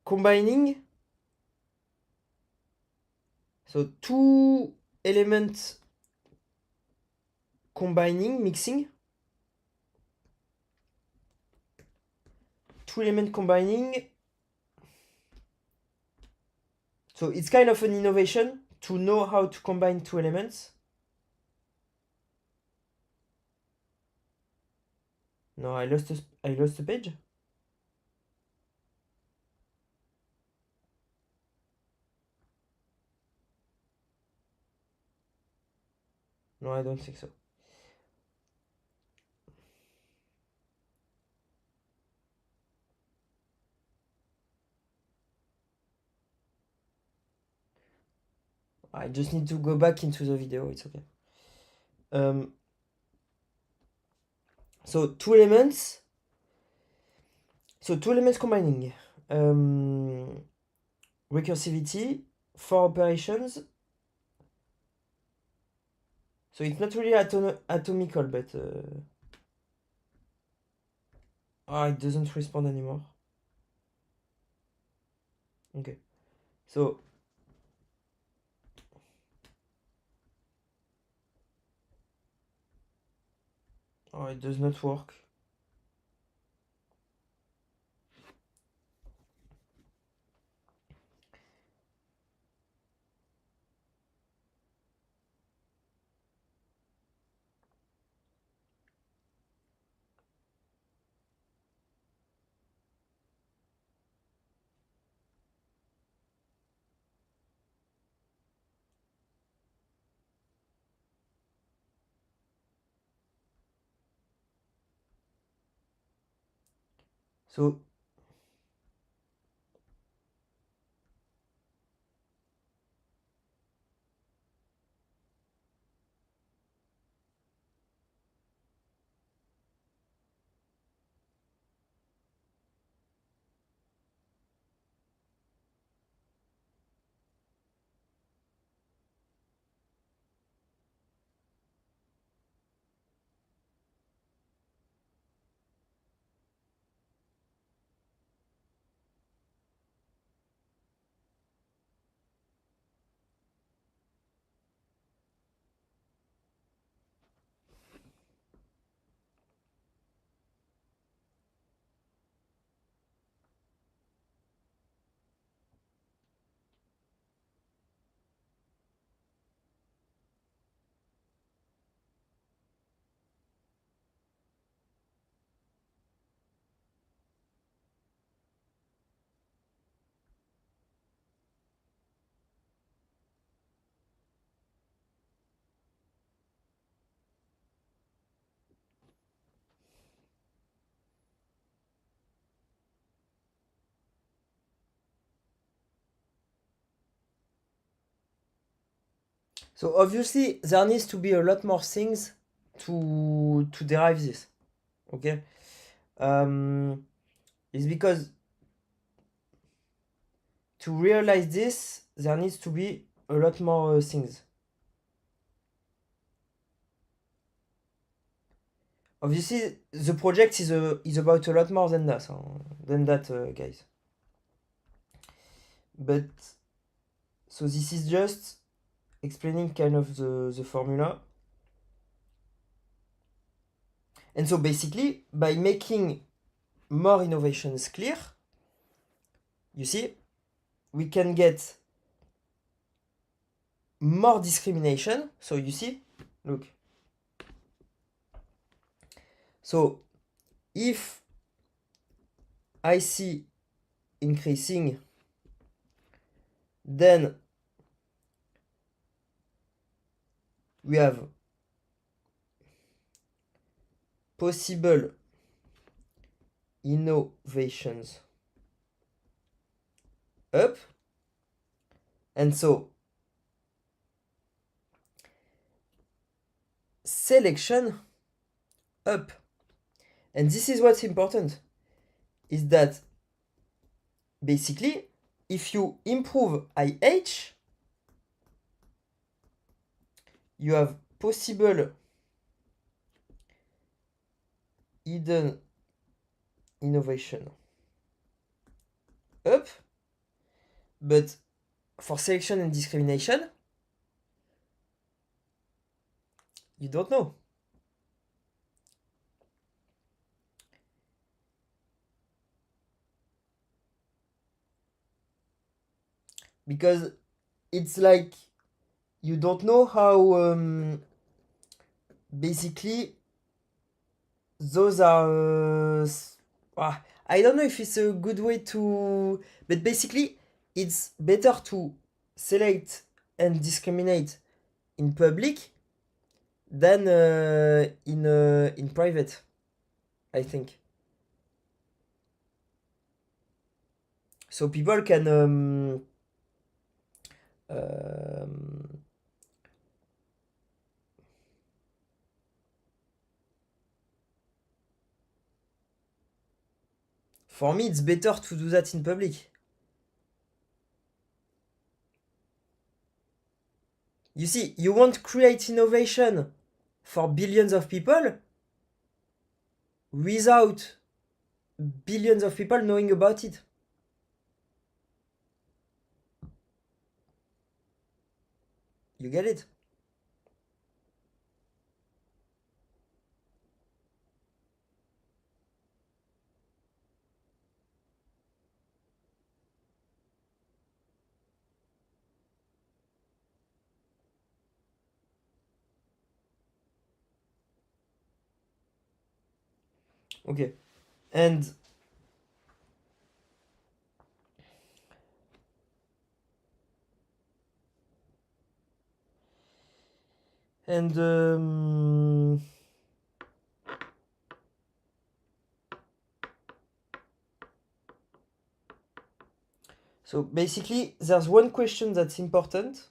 Combining. So two elements combining, mixing. Two elements combining. So it's kind of an innovation to know how to combine two elements. No, I lost the page. No, I don't think so. I just need to go back into the video. It's okay. So two elements. So two elements combining. Recursivity, four operations. So it's not really atomical, but it doesn't respond anymore. Okay. So it does not work. So So obviously there needs to be a lot more things to derive this. Okay? It's because to realize this, there needs to be a lot more things. Obviously, the project is about a lot more than that, guys. But so this is just explaining kind of the formula. And so basically, by making more innovations clear, you see, we can get more discrimination. So you see, look. So if I see increasing, then we have possible innovations up. And so selection up. And this is what's important, is that basically, if you improve IH, you have possible hidden innovation up, but for selection and discrimination, you don't know. Because it's like you don't know how basically those are I don't know if it's a good way to, but basically it's better to select and discriminate in public than in private, I think. So people can for me it's better to do that in public. You see, you won't create innovation for billions of people without billions of people knowing about it. You get it? Okay. And so basically there's one question that's important.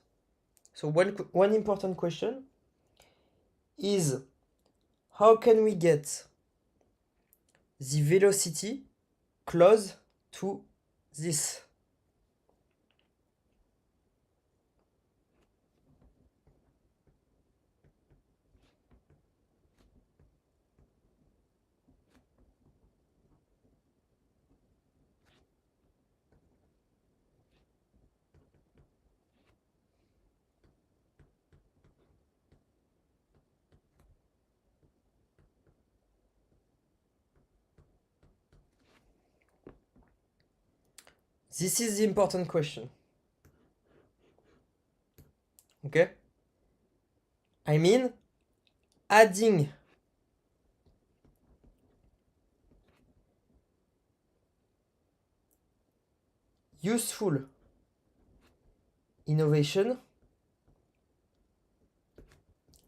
So one important question is, how can we get the velocity close to this? This is the important question. Okay? I mean, adding useful innovation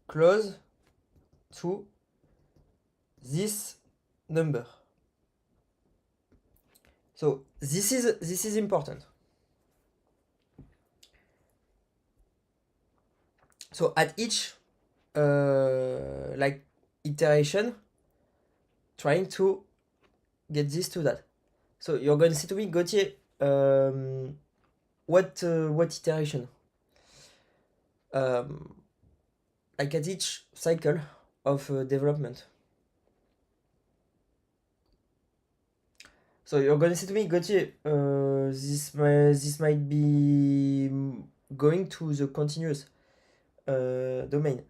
close to this number. So this is important. So at each like iteration, trying to get this to that. So you're going to say to me, Gauthier, what iteration? Like at each cycle of development. So you're going to say to me, Gauthier, this might be going to the continuous domain.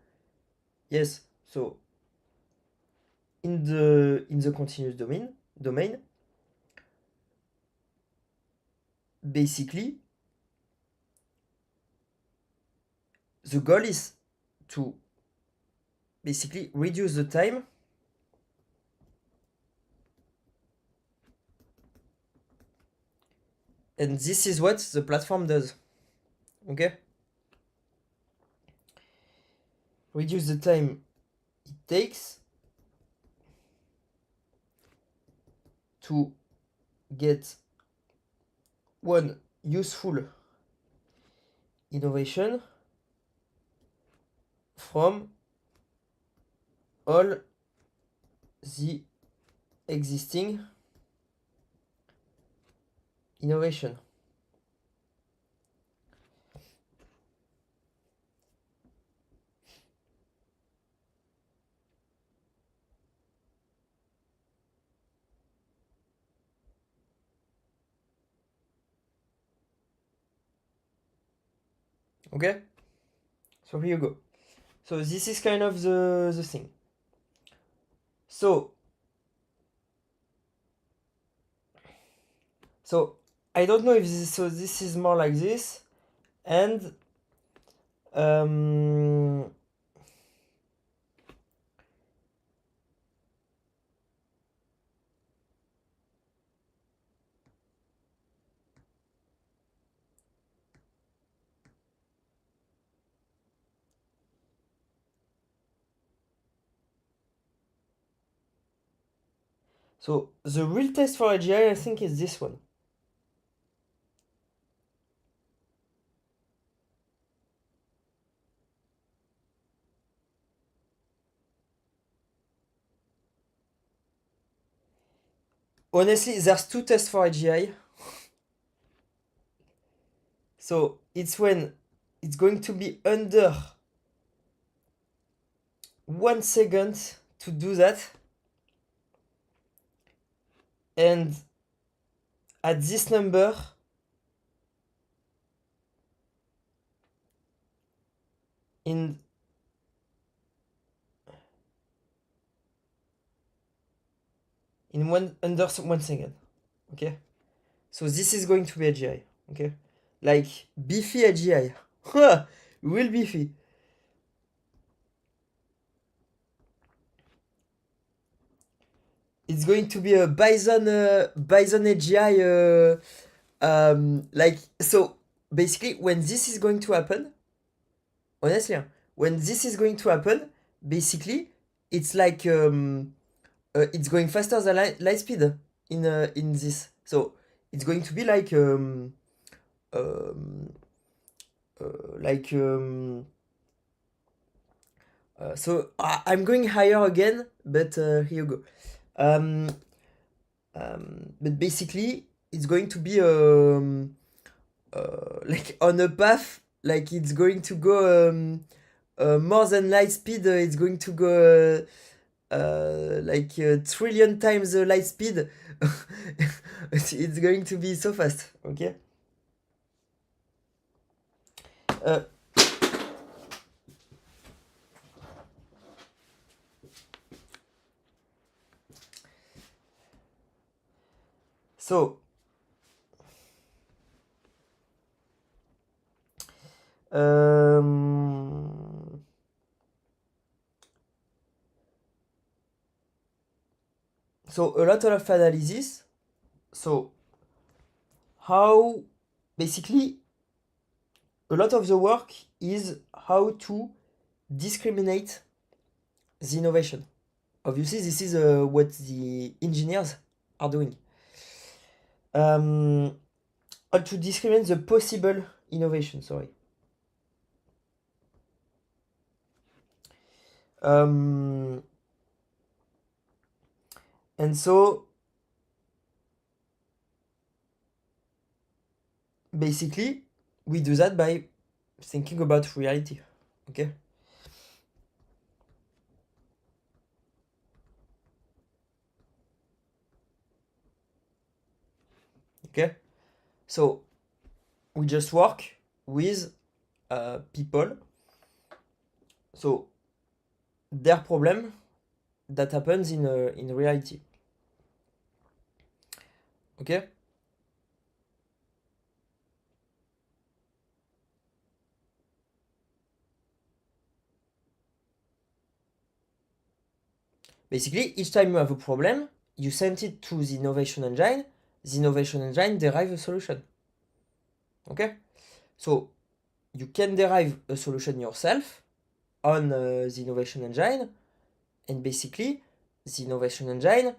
Yes. So in the continuous domain, basically the goal is to basically reduce the time and this is what the platform does. Okay, reduce the time it takes to get one useful innovation from all the existing innovation. Okay, so here you go. So this is kind of the thing. So I don't know if this is more like this, and so the real test for AGI, I think, is this one. Honestly, there's two tests for AGI. So it's when it's going to be under 1 second to do that. And at this number, in under 1 second. Okay, so this is going to be AGI. Okay, like beefy AGI. Real beefy. It's going to be a Bison AGI. Like, so basically, when this is going to happen, honestly, when this is going to happen, basically, it's like it's going faster than light speed in this. So it's going to be like um, like so I'm going higher again, but here you go. But basically, it's going to be like on a path, like it's going to go more than light speed. It's going to go like a trillion times the light speed. It's going to be so fast. Okay. So so a lot of analysis. So how basically a lot of the work is how to discriminate the innovation. Obviously, this is what the engineers are doing. Or to discriminate the possible innovation, sorry. And so basically we do that by thinking about reality. Okay. Okay. So we just work with people. So their problem that happens in reality. Okay. Basically, each time you have a problem, you send it to the innovation engine. The innovation engine derive a solution. Okay. So you can derive a solution yourself on the innovation engine, and basically the innovation engine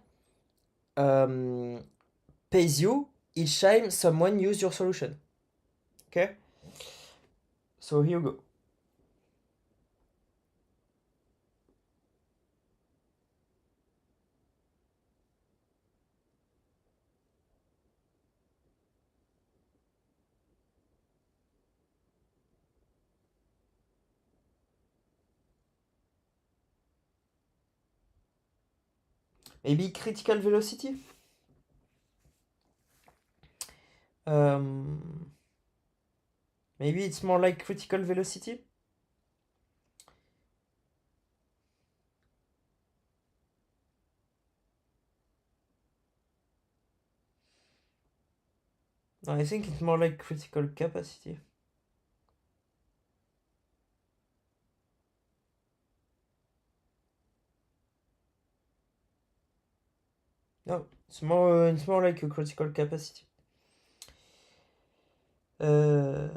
pays you each time someone use your solution. Okay. So here you go. Maybe critical velocity. Maybe it's more like critical velocity. No, I think it's more like critical capacity. No, it's more like a critical capacity. Uh,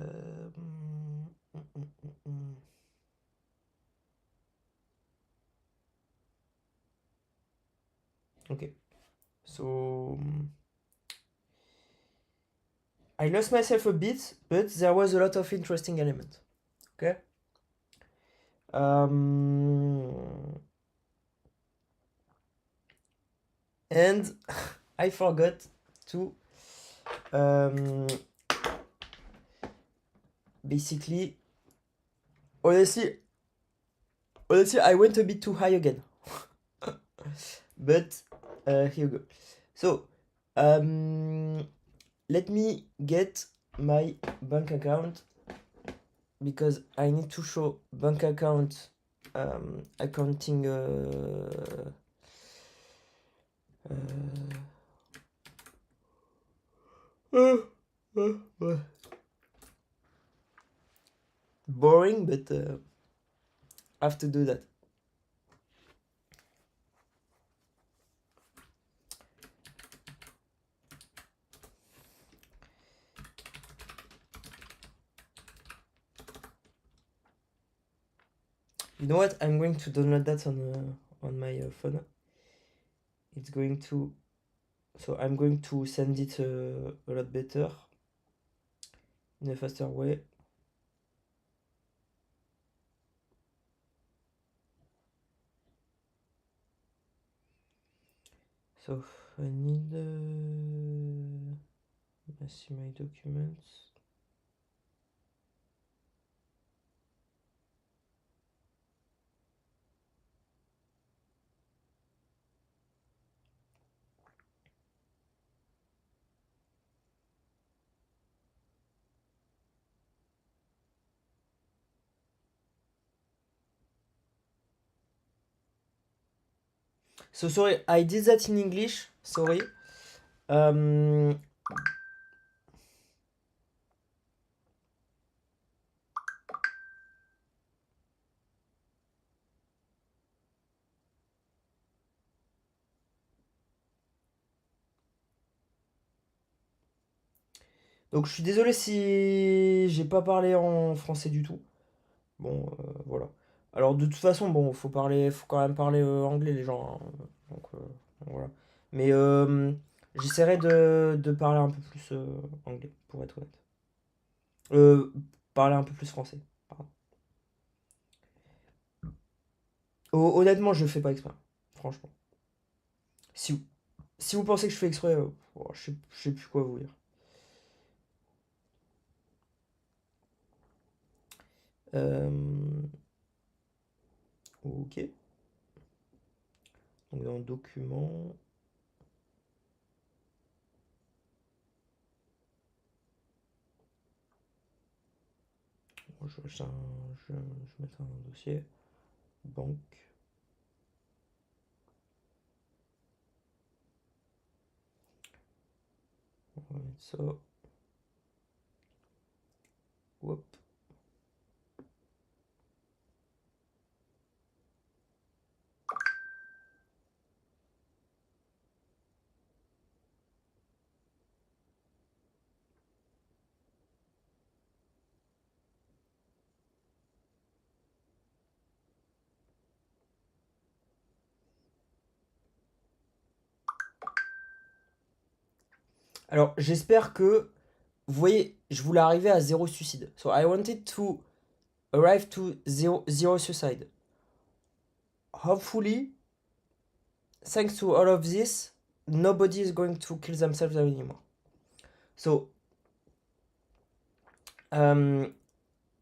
okay, so I lost myself a bit, but there was a lot of interesting elements. Okay. And I forgot to basically, honestly, I went a bit too high again. But here we go. So let me get my bank account because I need to show bank account accounting boring, but I have to do that. You know what? I'm going to download that on my phone. It's going to, so I'm going to send it a lot better in a faster way. So I need let's see my documents. So sorry, I did that in English. Sorry. Donc je suis désolé si j'ai pas parlé en français du tout. Bon, voilà. Alors de toute façon, bon, faut quand même parler anglais les gens, hein. Donc voilà. Mais j'essaierai de parler un peu plus anglais, pour être honnête. Parler un peu plus français. Pardon. Honnêtement, je le fais pas exprès. Franchement. Si, si vous pensez que je fais exprès, je sais plus quoi vous dire. Euh, ok. Donc dans document. Je vais mettre un dossier. Banque. On va mettre ça. Hop. Alors, j'espère que vous voyez, je voulais arriver à zéro suicide. So I wanted to arrive to zero suicide. Hopefully, thanks to all of this, nobody is going to kill themselves anymore. So,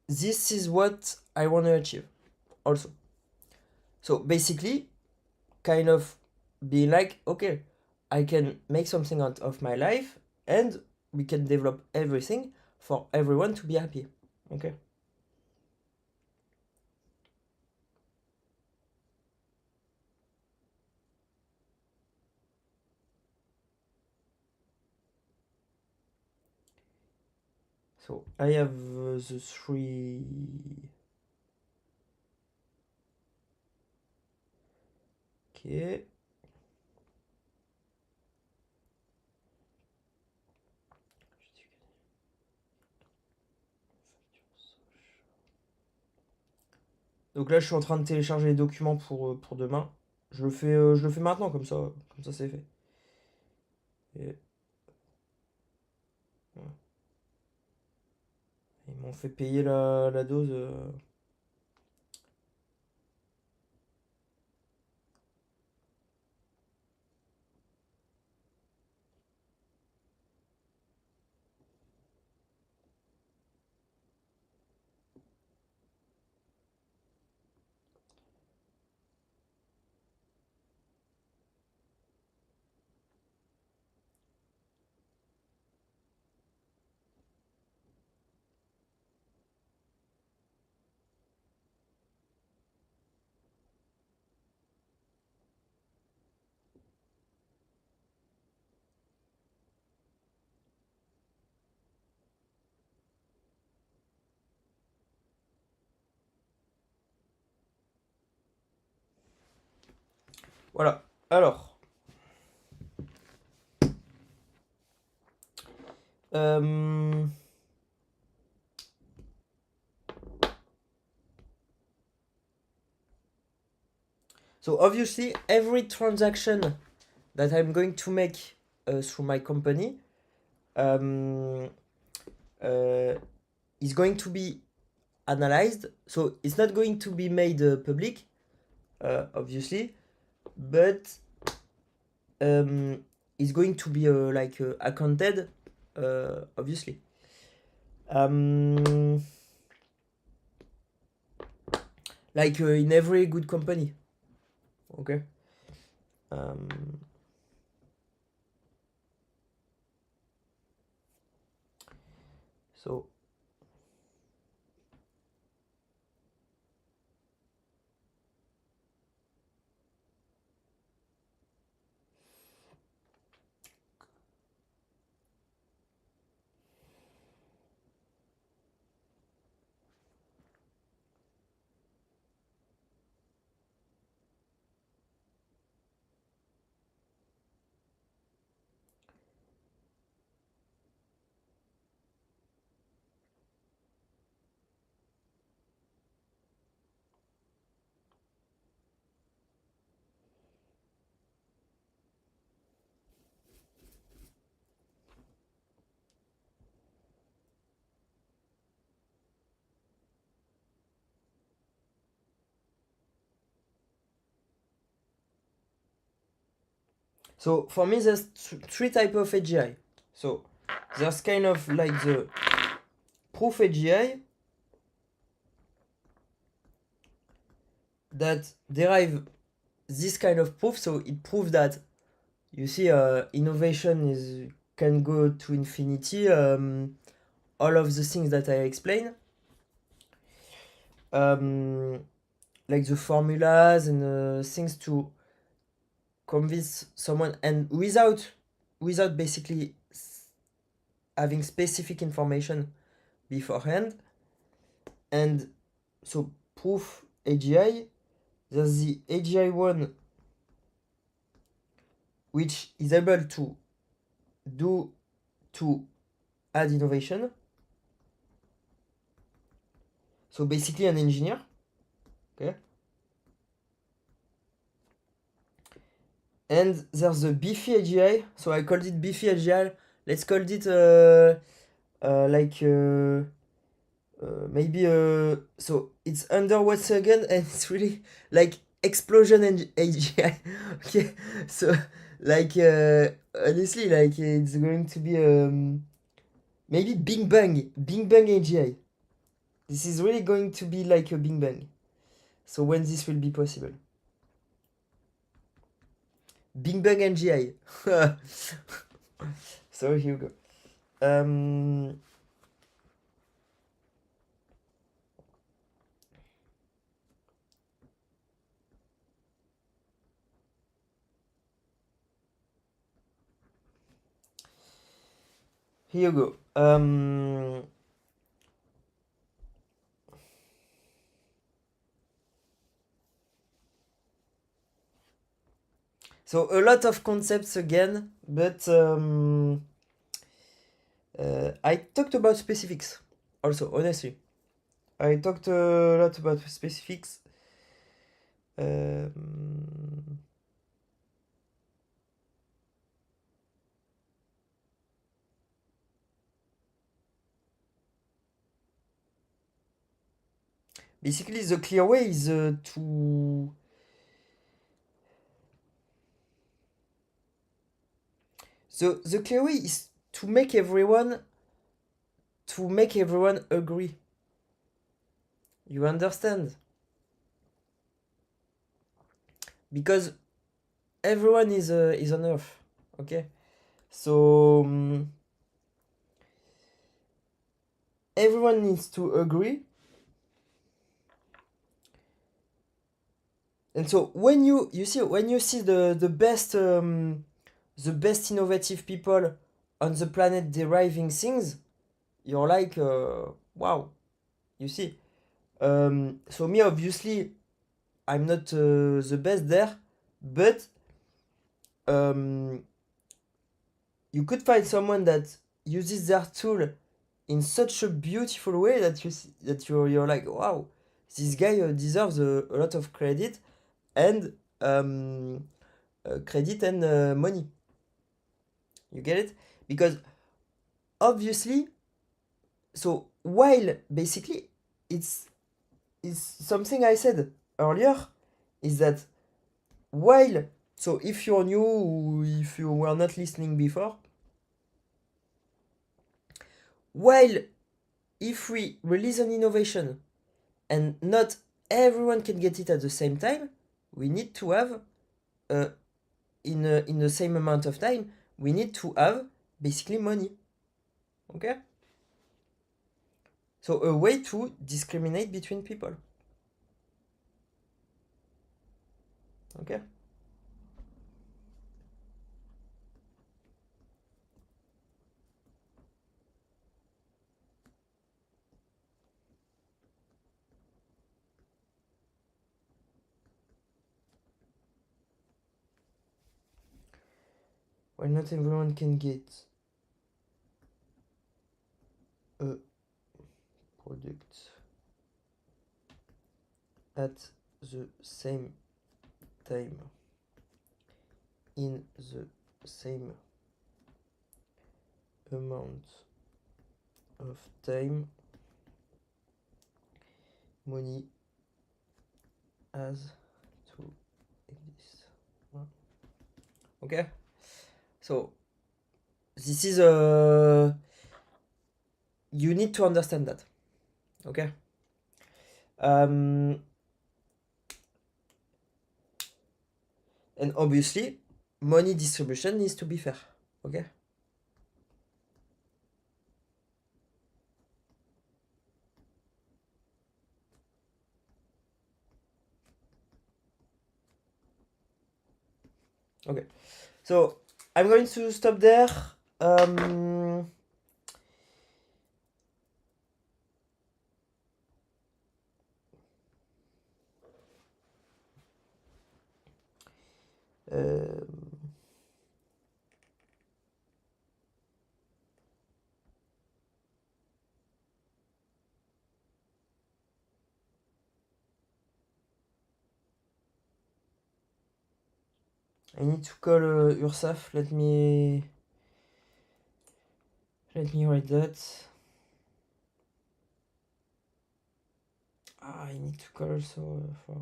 this is what I want to achieve also. So basically, kind of be like, okay, I can make something out of my life and we can develop everything for everyone to be happy. Okay. So I have the three. Ok. Donc là, je suis en train de télécharger les documents pour demain. Je le fais maintenant, comme ça c'est fait. Et, voilà. Ils m'ont fait payer la dose. Voilà. Alors. Euh, so obviously, every transaction that I'm going to make through my company um, uh, is going to be analyzed. So it's not going to be made public, obviously, but it's going to be accounted, obviously. Like in every good company. Okay. Um, so So for me, there's three type of AGI. So there's kind of like the proof AGI that derive this kind of proof. So it proves that you see innovation can go to infinity. All of the things that I explained, like the formulas and things to convince someone, and without basically having specific information beforehand. And so proof AGI, there's the AGI one, which is able to add innovation. So basically an engineer. Okay. And there's the beefy AGI. So I called it beefy AGI. Let's call it maybe so it's under what's again, and it's really like explosion and AGI. Okay, so like honestly, like it's going to be maybe Big Bang AGI. This is really going to be like a Big Bang. So when this will be possible? Big Bang AGI. So here we go. Here you go. So a lot of concepts again, but I talked about specifics also, honestly. I talked a lot about specifics. Basically, the clear way is to... So the clear way is to make everyone agree. You understand? Because everyone is on Earth, okay? So everyone needs to agree. And so when you see the best innovative people on the planet deriving things, you're like wow, you see. So me, obviously, I'm not the best there, but you could find someone that uses their tool in such a beautiful way that you're like, wow, this guy deserves a lot of credit and money. You get it? Because obviously, so while basically it's something I said earlier, is that while, so if you're new, if you were not listening before, while if we release an innovation and not everyone can get it at the same time, we need to have in the same amount of time, we need to have basically money. Okay? So a way to discriminate between people. Okay? Well, not everyone can get a product at the same time in the same amount of time. Money has to exist. Okay? So this is you need to understand that. Okay. And obviously, money distribution needs to be fair. Okay. Okay. So I'm going to stop there. I need to call URSAF. Let me write that. I need to call also for.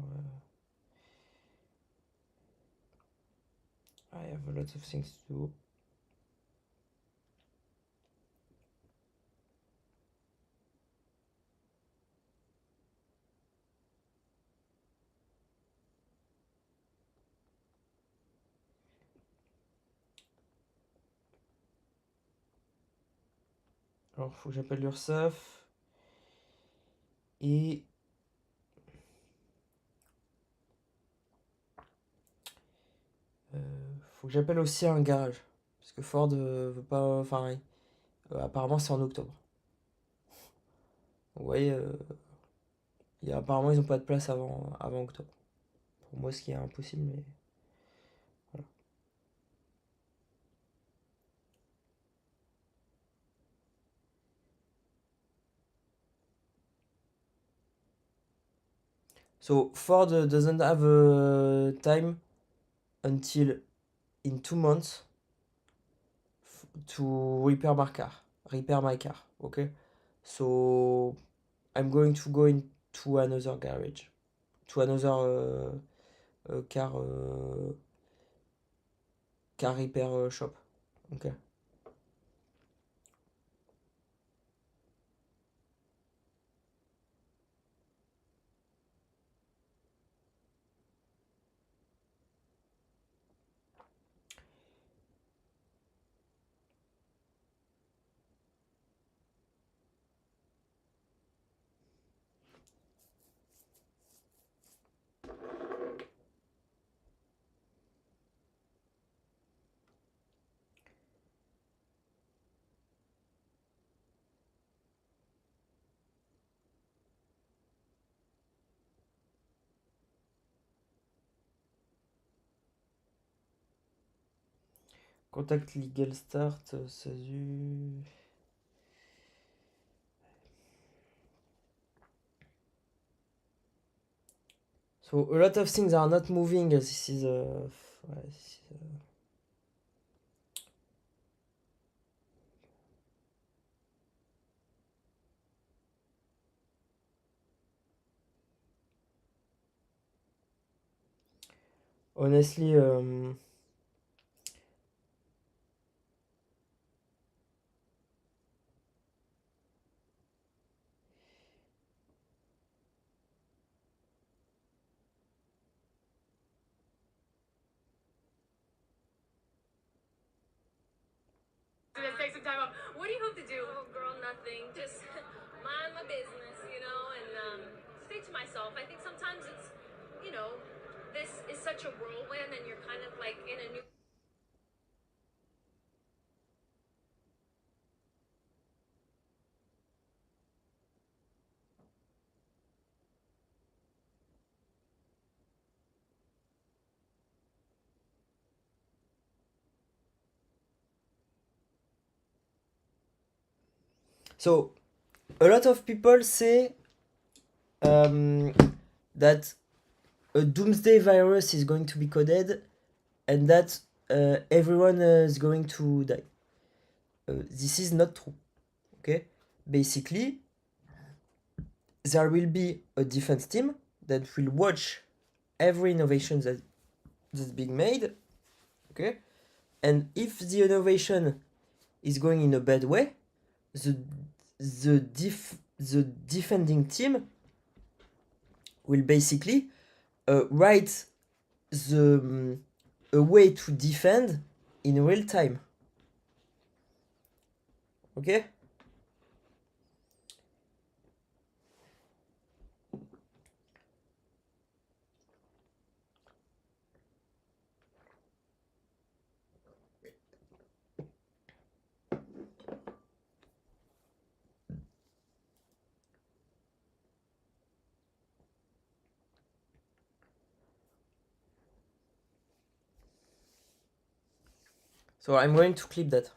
I have a lot of things to do. Alors, faut que j'appelle l'URSSAF. Et faut que j'appelle aussi un garage. Parce que Ford veut pas. Enfin, apparemment, c'est en octobre. Vous voyez, apparemment, ils ont pas de place avant octobre. Pour moi, ce qui est impossible, mais voilà. So, Ford doesn't have time until in 2 months to repair my car, okay? So I'm going to go into another garage, to another car repair shop, okay? Contact legal start, SASU. So a lot of things are not moving. This is honestly Let's take some time off. What do you hope to do? Oh, girl, nothing. Just mind my business, and stay to myself. I think sometimes it's, this is such a whirlwind, and you're kind of like in a new. so a lot of people say that a doomsday virus is going to be coded and that everyone is going to die. This is not true. Okay, basically there will be a defense team that will watch every innovation that's being made. Okay, And if the innovation is going in a bad way, the defending team will basically write a way to defend in real time. Okay? So I'm going to clip that.